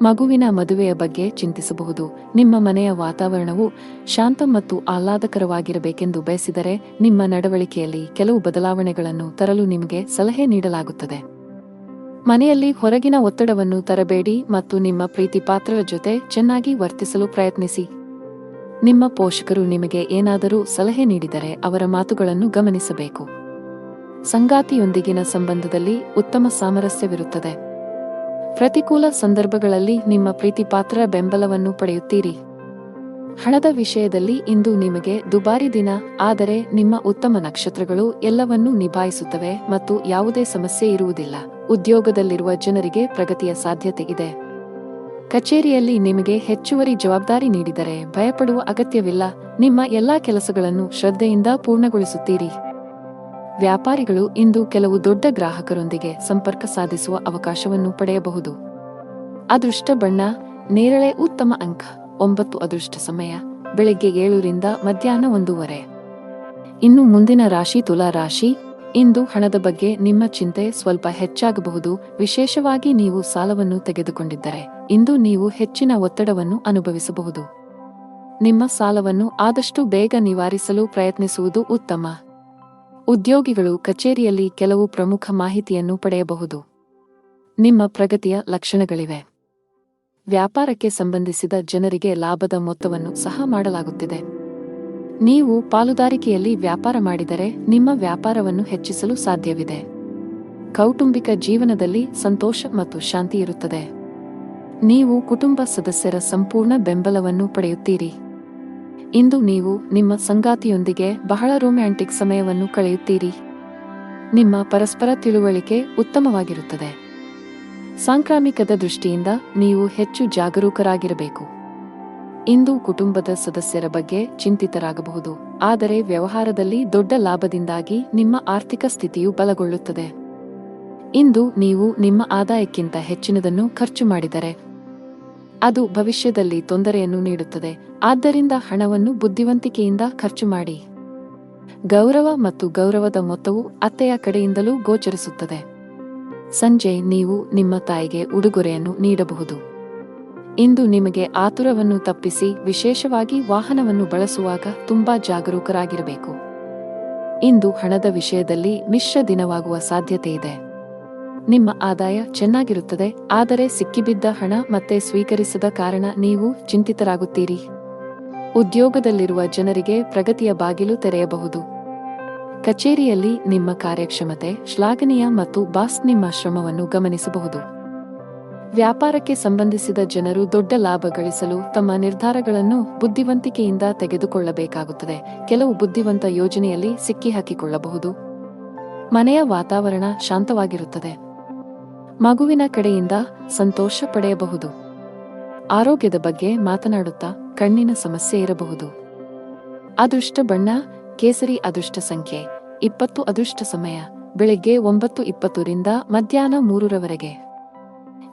ಮಗುವಿನ ಮದುವೆಯ ಬಗ್ಗೆ ಚಿಂತಿಸಬಹುದು. ನಿಮ್ಮ ಮನೆಯ ವಾತಾವರಣವು ಶಾಂತ ಮತ್ತು ಆಹ್ಲಾದಕರವಾಗಿರಬೇಕೆಂದು ಬಯಸಿದರೆ ನಿಮ್ಮ ನಡವಳಿಕೆಯಲ್ಲಿ ಕೆಲವು ಬದಲಾವಣೆಗಳನ್ನು ತರಲು ನಿಮಗೆ ಸಲಹೆ ನೀಡಲಾಗುತ್ತದೆ. ಮನೆಯಲ್ಲಿ ಹೊರಗಿನ ಒತ್ತಡವನ್ನು ತರಬೇಡಿ ಮತ್ತು ನಿಮ್ಮ ಪ್ರೀತಿ ಪಾತ್ರರ ಜೊತೆ ಚೆನ್ನಾಗಿ ವರ್ತಿಸಲು ಪ್ರಯತ್ನಿಸಿ. ನಿಮ್ಮ ಪೋಷಕರು ನಿಮಗೆ ಏನಾದರೂ ಸಲಹೆ ನೀಡಿದರೆ ಅವರ ಮಾತುಗಳನ್ನು ಗಮನಿಸಬೇಕು. ಸಂಗಾತಿಯೊಂದಿಗಿನ ಸಂಬಂಧದಲ್ಲಿ ಉತ್ತಮ ಸಾಮರಸ್ಯವಿರುತ್ತದೆ. ಪ್ರತಿಕೂಲ ಸಂದರ್ಭಗಳಲ್ಲಿ ನಿಮ್ಮ ಪ್ರೀತಿ ಪಾತ್ರರ ಬೆಂಬಲವನ್ನು ಪಡೆಯುತ್ತೀರಿ. ಹಣದ ವಿಷಯದಲ್ಲಿ ಇಂದು ನಿಮಗೆ ದುಬಾರಿ ದಿನ, ಆದರೆ ನಿಮ್ಮ ಉತ್ತಮ ನಕ್ಷತ್ರಗಳು ಎಲ್ಲವನ್ನೂ ನಿಭಾಯಿಸುತ್ತವೆ ಮತ್ತು ಯಾವುದೇ ಸಮಸ್ಯೆ ಇರುವುದಿಲ್ಲ. ಉದ್ಯೋಗದಲ್ಲಿರುವ ಜನರಿಗೆ ಪ್ರಗತಿಯ ಸಾಧ್ಯತೆ ಇದೆ. ಕಚೇರಿಯಲ್ಲಿ ನಿಮಗೆ ಹೆಚ್ಚುವರಿ ಜವಾಬ್ದಾರಿ ನೀಡಿದರೆ ಭಯಪಡುವ ಅಗತ್ಯವಿಲ್ಲ. ನಿಮ್ಮ ಎಲ್ಲಾ ಕೆಲಸಗಳನ್ನು ಶ್ರದ್ಧೆಯಿಂದ ಪೂರ್ಣಗೊಳಿಸುತ್ತೀರಿ. ವ್ಯಾಪಾರಿಗಳು ಇಂದು ಕೆಲವು ದೊಡ್ಡ ಗ್ರಾಹಕರೊಂದಿಗೆ ಸಂಪರ್ಕ ಸಾಧಿಸುವ ಅವಕಾಶವನ್ನು ಪಡೆಯಬಹುದು. ಅದೃಷ್ಟ ಬಣ್ಣ ನೇರಳೆ. ಉತ್ತಮ ಅಂಕ 9. ಅದೃಷ್ಟ ಸಮಯ ಬೆಳಗ್ಗೆ 7 ರಿಂದ ಮಧ್ಯಾಹ್ನ 1:30. ಇನ್ನು ಮುಂದಿನ ರಾಶಿ ತುಲಾ ರಾಶಿ. ಇಂದು ಹಣದ ಬಗ್ಗೆ ನಿಮ್ಮ ಚಿಂತೆ ಸ್ವಲ್ಪ ಹೆಚ್ಚಾಗಬಹುದು, ವಿಶೇಷವಾಗಿ ನೀವು ಸಾಲವನ್ನು ತೆಗೆದುಕೊಂಡಿದ್ದರೆ. ಇಂದು ನೀವು ಹೆಚ್ಚಿನ ಒತ್ತಡವನ್ನು ಅನುಭವಿಸಬಹುದು. ನಿಮ್ಮ ಸಾಲವನ್ನು ಆದಷ್ಟು ಬೇಗ ನಿವಾರಿಸಲು ಪ್ರಯತ್ನಿಸುವುದು ಉತ್ತಮ. ಉದ್ಯೋಗಿಗಳು ಕಚೇರಿಯಲ್ಲಿ ಕೆಲವು ಪ್ರಮುಖ ಮಾಹಿತಿಯನ್ನು ಪಡೆಯಬಹುದು. ನಿಮ್ಮ ಪ್ರಗತಿಯ ಲಕ್ಷಣಗಳಿವೆ. ವ್ಯಾಪಾರಕ್ಕೆ ಸಂಬಂಧಿಸಿದ ಜನರಿಗೆ ಲಾಭದ ಮೊತ್ತವನ್ನು ಸಹ ಮಾಡಲಾಗುತ್ತಿದೆ. ನೀವು ಪಾಲುದಾರಿಕೆಯಲ್ಲಿ ವ್ಯಾಪಾರ ಮಾಡಿದರೆ ನಿಮ್ಮ ವ್ಯಾಪಾರವನ್ನು ಹೆಚ್ಚಿಸಲು ಸಾಧ್ಯವಿದೆ. ಕೌಟುಂಬಿಕ ಜೀವನದಲ್ಲಿ ಸಂತೋಷ ಮತ್ತು ಶಾಂತಿ ಇರುತ್ತದೆ. ನೀವು ಕುಟುಂಬ ಸದಸ್ಯರ ಸಂಪೂರ್ಣ ಬೆಂಬಲವನ್ನು ಪಡೆಯುತ್ತೀರಿ. ಇಂದು ನೀವು ನಿಮ್ಮ ಸಂಗಾತಿಯೊಂದಿಗೆ ಬಹಳ ರೊಮ್ಯಾಂಟಿಕ್ ಸಮಯವನ್ನು ಕಳೆಯುತ್ತೀರಿ. ನಿಮ್ಮ ಪರಸ್ಪರ ತಿಳುವಳಿಕೆ ಉತ್ತಮವಾಗಿರುತ್ತದೆ. ಸಾಂಕ್ರಾಮಿಕದ ದೃಷ್ಟಿಯಿಂದ ನೀವು ಹೆಚ್ಚು ಜಾಗರೂಕರಾಗಿರಬೇಕು. ಇಂದು ಕುಟುಂಬದ ಸದಸ್ಯರ ಬಗ್ಗೆ ಚಿಂತಿತರಾಗಬಹುದು, ಆದರೆ ವ್ಯವಹಾರದಲ್ಲಿ ದೊಡ್ಡ ಲಾಭದಿಂದಾಗಿ ನಿಮ್ಮ ಆರ್ಥಿಕ ಸ್ಥಿತಿಯು ಬಲಗೊಳ್ಳುತ್ತದೆ. ಇಂದು ನೀವು ನಿಮ್ಮ ಆದಾಯಕ್ಕಿಂತ ಹೆಚ್ಚಿನದನ್ನು ಖರ್ಚು ಮಾಡಿದರೆ ಅದು ಭವಿಷ್ಯದಲ್ಲಿ ತೊಂದರೆಯನ್ನು ನೀಡುತ್ತದೆ. ಆದ್ದರಿಂದ ಹಣವನ್ನು ಬುದ್ಧಿವಂತಿಕೆಯಿಂದ ಖರ್ಚು ಮಾಡಿ. ಗೌರವ ಮತ್ತು ಗೌರವದ ಮೊತ್ತವು ಅತ್ತೆಯ ಕಡೆಯಿಂದಲೂ ಗೋಚರಿಸುತ್ತದೆ. ಸಂಜೆ ನೀವು ನಿಮ್ಮ ತಾಯಿಗೆ ಉಡುಗೊರೆಯನ್ನು ನೀಡಬಹುದು. ಇಂದು ನಿಮಗೆ ಆತುರವನ್ನು ತಪ್ಪಿಸಿ, ವಿಶೇಷವಾಗಿ ವಾಹನವನ್ನು ಬಳಸುವಾಗ ತುಂಬಾ ಜಾಗರೂಕರಾಗಿರಬೇಕು. ಇಂದು ಹಣದ ವಿಷಯದಲ್ಲಿ ಮಿಶ್ರ ದಿನವಾಗುವ ಸಾಧ್ಯತೆಯಿದೆ. ನಿಮ್ಮ ಆದಾಯ ಚೆನ್ನಾಗಿರುತ್ತದೆ, ಆದರೆ ಸಿಕ್ಕಿಬಿದ್ದ ಹಣ ಮತ್ತೆ ಸ್ವೀಕರಿಸದ ಕಾರಣ ನೀವು ಚಿಂತಿತರಾಗುತ್ತೀರಿ. ಉದ್ಯೋಗದಲ್ಲಿರುವ ಜನರಿಗೆ ಪ್ರಗತಿಯ ಬಾಗಿಲು ತೆರೆಯಬಹುದು. ಕಚೇರಿಯಲ್ಲಿ ನಿಮ್ಮ ಕಾರ್ಯಕ್ಷಮತೆ ಶ್ಲಾಘನೀಯ ಮತ್ತು ಬಾಸ್ ನಿಮ್ಮ ಶ್ರಮವನ್ನು ಗಮನಿಸಬಹುದು. ವ್ಯಾಪಾರಕ್ಕೆ ಸಂಬಂಧಿಸಿದ ಜನರು ದೊಡ್ಡ ಲಾಭ ಗಳಿಸಲು ತಮ್ಮ ನಿರ್ಧಾರಗಳನ್ನು ಬುದ್ಧಿವಂತಿಕೆಯಿಂದ ತೆಗೆದುಕೊಳ್ಳಬೇಕಾಗುತ್ತದೆ. ಕೆಲವು ಬುದ್ಧಿವಂತ ಯೋಜನೆಯಲ್ಲಿ ಸಿಕ್ಕಿಹಾಕಿಕೊಳ್ಳಬಹುದು. ಮನೆಯ ವಾತಾವರಣ ಶಾಂತವಾಗಿರುತ್ತದೆ. ಮಗುವಿನ ಕಡೆಯಿಂದ ಸಂತೋಷ ಪಡೆಯಬಹುದು. ಆರೋಗ್ಯದ ಬಗ್ಗೆ ಮಾತನಾಡುತ್ತಾ ಕಣ್ಣಿನ ಸಮಸ್ಯೆ ಇರಬಹುದು. ಅದೃಷ್ಟ ಬಣ್ಣ ಕೇಸರಿ. ಅದೃಷ್ಟ ಸಂಖ್ಯೆ 20. ಅದೃಷ್ಟ ಸಮಯ ಬೆಳಗ್ಗೆ 9:20 ರಿಂದ ಮಧ್ಯಾಹ್ನ 3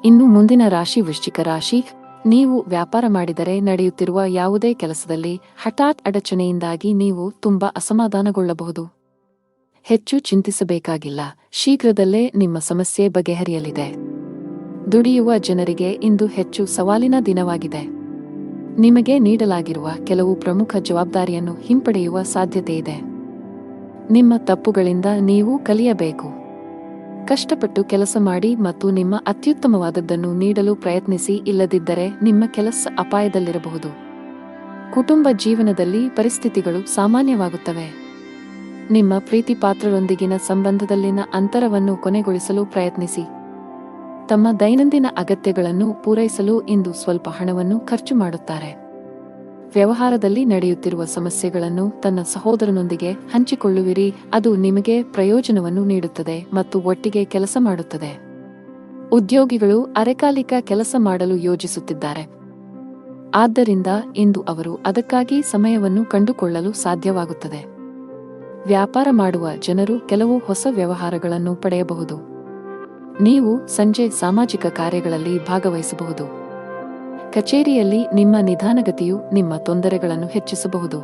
ಇನ್ನು ಮುಂದಿನ ರಾಶಿ ವೃಶ್ಚಿಕ ರಾಶಿ. ನೀವು ವ್ಯಾಪಾರ ಮಾಡಿದರೆ ನಡೆಯುತ್ತಿರುವ ಯಾವುದೇ ಕೆಲಸದಲ್ಲಿ ಹಠಾತ್ ಅಡಚಣೆಯಿಂದಾಗಿ ನೀವು ತುಂಬಾ ಅಸಮಾಧಾನಗೊಳ್ಳಬಹುದು. ಹೆಚ್ಚು ಚಿಂತಿಸಬೇಕಾಗಿಲ್ಲ, ಶೀಘ್ರದಲ್ಲೇ ನಿಮ್ಮ ಸಮಸ್ಯೆ ಬಗೆಹರಿಯಲಿದೆ. ದುಡಿಯುವ ಜನರಿಗೆ ಇಂದು ಹೆಚ್ಚು ಸವಾಲಿನ ದಿನವಾಗಿದೆ. ನಿಮಗೆ ನೀಡಲಾಗಿರುವ ಕೆಲವು ಪ್ರಮುಖ ಜವಾಬ್ದಾರಿಯನ್ನು ಹಿಂಪಡೆಯುವ ಸಾಧ್ಯತೆಯಿದೆ. ನಿಮ್ಮ ತಪ್ಪುಗಳಿಂದ ನೀವು ಕಲಿಯಬೇಕು. ಕಷ್ಟಪಟ್ಟು ಕೆಲಸ ಮಾಡಿ ಮತ್ತು ನಿಮ್ಮ ಅತ್ಯುತ್ತಮವಾದದ್ದನ್ನು ನೀಡಲು ಪ್ರಯತ್ನಿಸಿ, ಇಲ್ಲದಿದ್ದರೆ ನಿಮ್ಮ ಕೆಲಸ ಅಪಾಯದಲ್ಲಿರಬಹುದು. ಕುಟುಂಬ ಜೀವನದಲ್ಲಿ ಪರಿಸ್ಥಿತಿಗಳು ಸಾಮಾನ್ಯವಾಗುತ್ತವೆ. ನಿಮ್ಮ ಪ್ರೀತಿಪಾತ್ರರೊಂದಿಗಿನ ಸಂಬಂಧದಲ್ಲಿನ ಅಂತರವನ್ನು ಕೊನೆಗೊಳಿಸಲು ಪ್ರಯತ್ನಿಸಿ. ತಮ್ಮ ದೈನಂದಿನ ಅಗತ್ಯಗಳನ್ನು ಪೂರೈಸಲು ಇಂದು ಸ್ವಲ್ಪ ಹಣವನ್ನು ಖರ್ಚು ಮಾಡುತ್ತಾರೆ. ವ್ಯವಹಾರದಲ್ಲಿ ನಡೆಯುತ್ತಿರುವ ಸಮಸ್ಯೆಗಳನ್ನು ತನ್ನ ಸಹೋದರನೊಂದಿಗೆ ಹಂಚಿಕೊಳ್ಳುವಿರಿ. ಅದು ನಿಮಗೆ ಪ್ರಯೋಜನವನ್ನು ನೀಡುತ್ತದೆ ಮತ್ತು ಒಟ್ಟಿಗೆ ಕೆಲಸ ಮಾಡುತ್ತದೆ. ಉದ್ಯೋಗಿಗಳು ಅರೆಕಾಲಿಕ ಕೆಲಸ ಮಾಡಲು ಯೋಜಿಸುತ್ತಿದ್ದಾರೆ. ಆದ್ದರಿಂದ ಇಂದು ಅವರು ಅದಕ್ಕಾಗಿ ಸಮಯವನ್ನು ಕಂಡುಕೊಳ್ಳಲು ಸಾಧ್ಯವಾಗುತ್ತದೆ. ವ್ಯಾಪಾರ ಮಾಡುವ ಜನರು ಕೆಲವು ಹೊಸ ವ್ಯವಹಾರಗಳನ್ನು ಪಡೆಯಬಹುದು. ನೀವು ಸಂಜೆ ಸಾಮಾಜಿಕ ಕಾರ್ಯಗಳಲ್ಲಿ ಭಾಗವಹಿಸಬಹುದು. ಕಚೇರಿಯಲ್ಲಿ ನಿಮ್ಮ ನಿಧಾನಗತಿಯು ನಿಮ್ಮ ತೊಂದರೆಗಳನ್ನು ಹೆಚ್ಚಿಸಬಹುದು.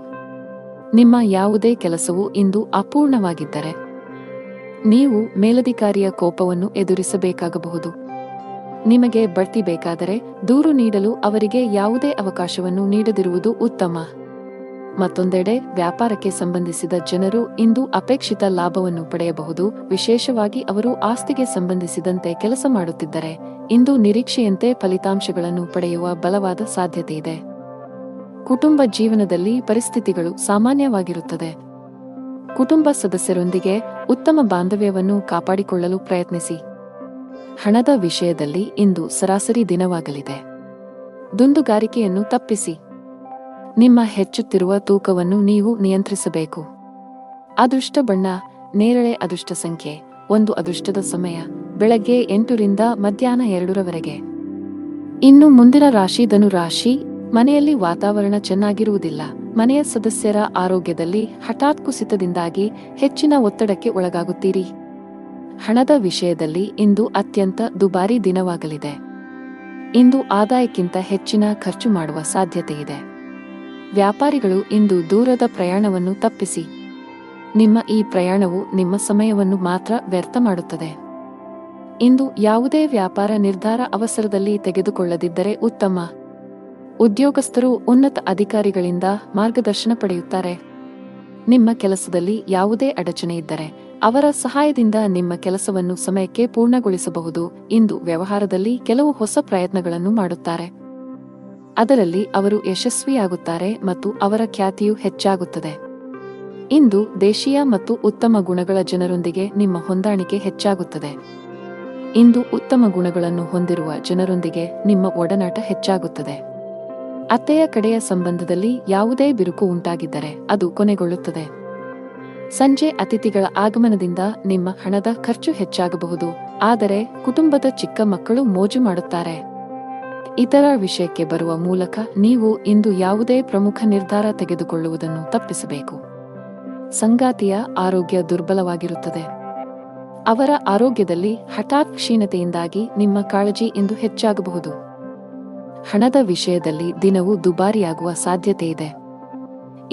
ನಿಮ್ಮ ಯಾವುದೇ ಕೆಲಸವು ಇಂದು ಅಪೂರ್ಣವಾಗಿದ್ದರೆ ನೀವು ಮೇಲಧಿಕಾರಿಯ ಕೋಪವನ್ನು ಎದುರಿಸಬೇಕಾಗಬಹುದು. ನಿಮಗೆ ಬಡ್ತಿ ಬೇಕಾದರೆ ದೂರು ನೀಡಲು ಅವರಿಗೆ ಯಾವುದೇ ಅವಕಾಶವನ್ನು ನೀಡದಿರುವುದು ಉತ್ತಮ. ಮತ್ತೊಂದೆಡೆ ವ್ಯಾಪಾರಕ್ಕೆ ಸಂಬಂಧಿಸಿದ ಜನರು ಇಂದು ಅಪೇಕ್ಷಿತ ಲಾಭವನ್ನು ಪಡೆಯಬಹುದು. ವಿಶೇಷವಾಗಿ ಅವರು ಆಸ್ತಿಗೆ ಸಂಬಂಧಿಸಿದಂತೆ ಕೆಲಸ ಮಾಡುತ್ತಿದ್ದರೆ ಇಂದು ನಿರೀಕ್ಷೆಯಂತೆ ಫಲಿತಾಂಶಗಳನ್ನು ಪಡೆಯುವ ಬಲವಾದ ಸಾಧ್ಯತೆಯಿದೆ. ಕುಟುಂಬ ಜೀವನದಲ್ಲಿ ಪರಿಸ್ಥಿತಿಗಳು ಸಾಮಾನ್ಯವಾಗಿರುತ್ತದೆ. ಕುಟುಂಬ ಸದಸ್ಯರೊಂದಿಗೆ ಉತ್ತಮ ಬಾಂಧವ್ಯವನ್ನು ಕಾಪಾಡಿಕೊಳ್ಳಲು ಪ್ರಯತ್ನಿಸಿ. ಹಣದ ವಿಷಯದಲ್ಲಿ ಇಂದು ಸರಾಸರಿ ದಿನವಾಗಲಿದೆ. ದುಂದುಗಾರಿಕೆಯನ್ನು ತಪ್ಪಿಸಿ. ನಿಮ್ಮ ಹೆಚ್ಚುತ್ತಿರುವ ತೂಕವನ್ನು ನೀವು ನಿಯಂತ್ರಿಸಬೇಕು. ಅದೃಷ್ಟ ಬಣ್ಣ ನೇರಳೆ. ಅದೃಷ್ಟ ಸಂಖ್ಯೆ 1. ಅದೃಷ್ಟದ ಸಮಯ ಬೆಳಗ್ಗೆ 8 ರಿಂದ ಮಧ್ಯಾಹ್ನ 2 ಇನ್ನು ಮುಂದಿನ ರಾಶಿ ಧನು ರಾಶಿ. ಮನೆಯಲ್ಲಿ ವಾತಾವರಣ ಚೆನ್ನಾಗಿರುವುದಿಲ್ಲ. ಮನೆಯ ಸದಸ್ಯರ ಆರೋಗ್ಯದಲ್ಲಿ ಹಠಾತ್ ಕುಸಿತದಿಂದಾಗಿ ಹೆಚ್ಚಿನ ಒತ್ತಡಕ್ಕೆ ಒಳಗಾಗುತ್ತೀರಿ. ಹಣದ ವಿಷಯದಲ್ಲಿ ಇಂದು ಅತ್ಯಂತ ದುಬಾರಿ ದಿನವಾಗಲಿದೆ. ಇಂದು ಆದಾಯಕ್ಕಿಂತ ಹೆಚ್ಚಿನ ಖರ್ಚು ಮಾಡುವ ಸಾಧ್ಯತೆಯಿದೆ. ವ್ಯಾಪಾರಿಗಳು ಇಂದು ದೂರದ ಪ್ರಯಾಣವನ್ನು ತಪ್ಪಿಸಿ. ನಿಮ್ಮ ಈ ಪ್ರಯಾಣವು ನಿಮ್ಮ ಸಮಯವನ್ನು ಮಾತ್ರ ವ್ಯರ್ಥ ಮಾಡುತ್ತದೆ. ಇಂದು ಯಾವುದೇ ವ್ಯಾಪಾರ ನಿರ್ಧಾರ ಅವಸರದಲ್ಲಿ ತೆಗೆದುಕೊಳ್ಳದಿದ್ದರೆ ಉತ್ತಮ. ಉದ್ಯೋಗಸ್ಥರು ಉನ್ನತ ಅಧಿಕಾರಿಗಳಿಂದ ಮಾರ್ಗದರ್ಶನ ಪಡೆಯುತ್ತಾರೆ. ನಿಮ್ಮ ಕೆಲಸದಲ್ಲಿ ಯಾವುದೇ ಅಡಚಣೆ ಇದ್ದರೆ ಅವರ ಸಹಾಯದಿಂದ ನಿಮ್ಮ ಕೆಲಸವನ್ನು ಸಮಯಕ್ಕೆ ಪೂರ್ಣಗೊಳಿಸಬಹುದು. ಇಂದು ವ್ಯವಹಾರದಲ್ಲಿ ಕೆಲವು ಹೊಸ ಪ್ರಯತ್ನಗಳನ್ನು ಮಾಡುತ್ತಾರೆ. ಅದರಲ್ಲಿ ಅವರು ಯಶಸ್ವಿಯಾಗುತ್ತಾರೆ ಮತ್ತು ಅವರ ಖ್ಯಾತಿಯು ಹೆಚ್ಚಾಗುತ್ತದೆ. ಇಂದು ದೇಶೀಯ ಮತ್ತು ಉತ್ತಮ ಗುಣಗಳ ಜನರೊಂದಿಗೆ ನಿಮ್ಮ ಹೊಂದಾಣಿಕೆ ಹೆಚ್ಚಾಗುತ್ತದೆ. ಇಂದು ಉತ್ತಮ ಗುಣಗಳನ್ನು ಹೊಂದಿರುವ ಜನರೊಂದಿಗೆ ನಿಮ್ಮ ಒಡನಾಟ ಹೆಚ್ಚಾಗುತ್ತದೆ. ಅತ್ತೆಯ ಕಡೆಯ ಸಂಬಂಧದಲ್ಲಿ ಯಾವುದೇ ಬಿರುಕು ಉಂಟಾಗಿದ್ದರೆ ಅದು ಕೊನೆಗೊಳ್ಳುತ್ತದೆ. ಸಂಜೆ ಅತಿಥಿಗಳ ಆಗಮನದಿಂದ ನಿಮ್ಮ ಹಣದ ಖರ್ಚು ಹೆಚ್ಚಾಗಬಹುದು, ಆದರೆ ಕುಟುಂಬದ ಚಿಕ್ಕ ಮಕ್ಕಳು ಮೋಜು ಮಾಡುತ್ತಾರೆ. ಇತರ ವಿಷಯಕ್ಕೆ ಬರುವ ಮೂಲಕ ನೀವು ಇಂದು ಯಾವುದೇ ಪ್ರಮುಖ ನಿರ್ಧಾರ ತೆಗೆದುಕೊಳ್ಳುವುದನ್ನು ತಪ್ಪಿಸಬೇಕು. ಸಂಗಾತಿಯ ಆರೋಗ್ಯ ದುರ್ಬಲವಾಗಿರುತ್ತದೆ. ಅವರ ಆರೋಗ್ಯದಲ್ಲಿ ಹಠಾತ್ ಕ್ಷೀಣತೆಯಿಂದಾಗಿ ನಿಮ್ಮ ಕಾಳಜಿ ಇಂದು ಹೆಚ್ಚಾಗಬಹುದು. ಹಣದ ವಿಷಯದಲ್ಲಿ ದಿನವು ದುಬಾರಿಯಾಗುವ ಸಾಧ್ಯತೆಯಿದೆ.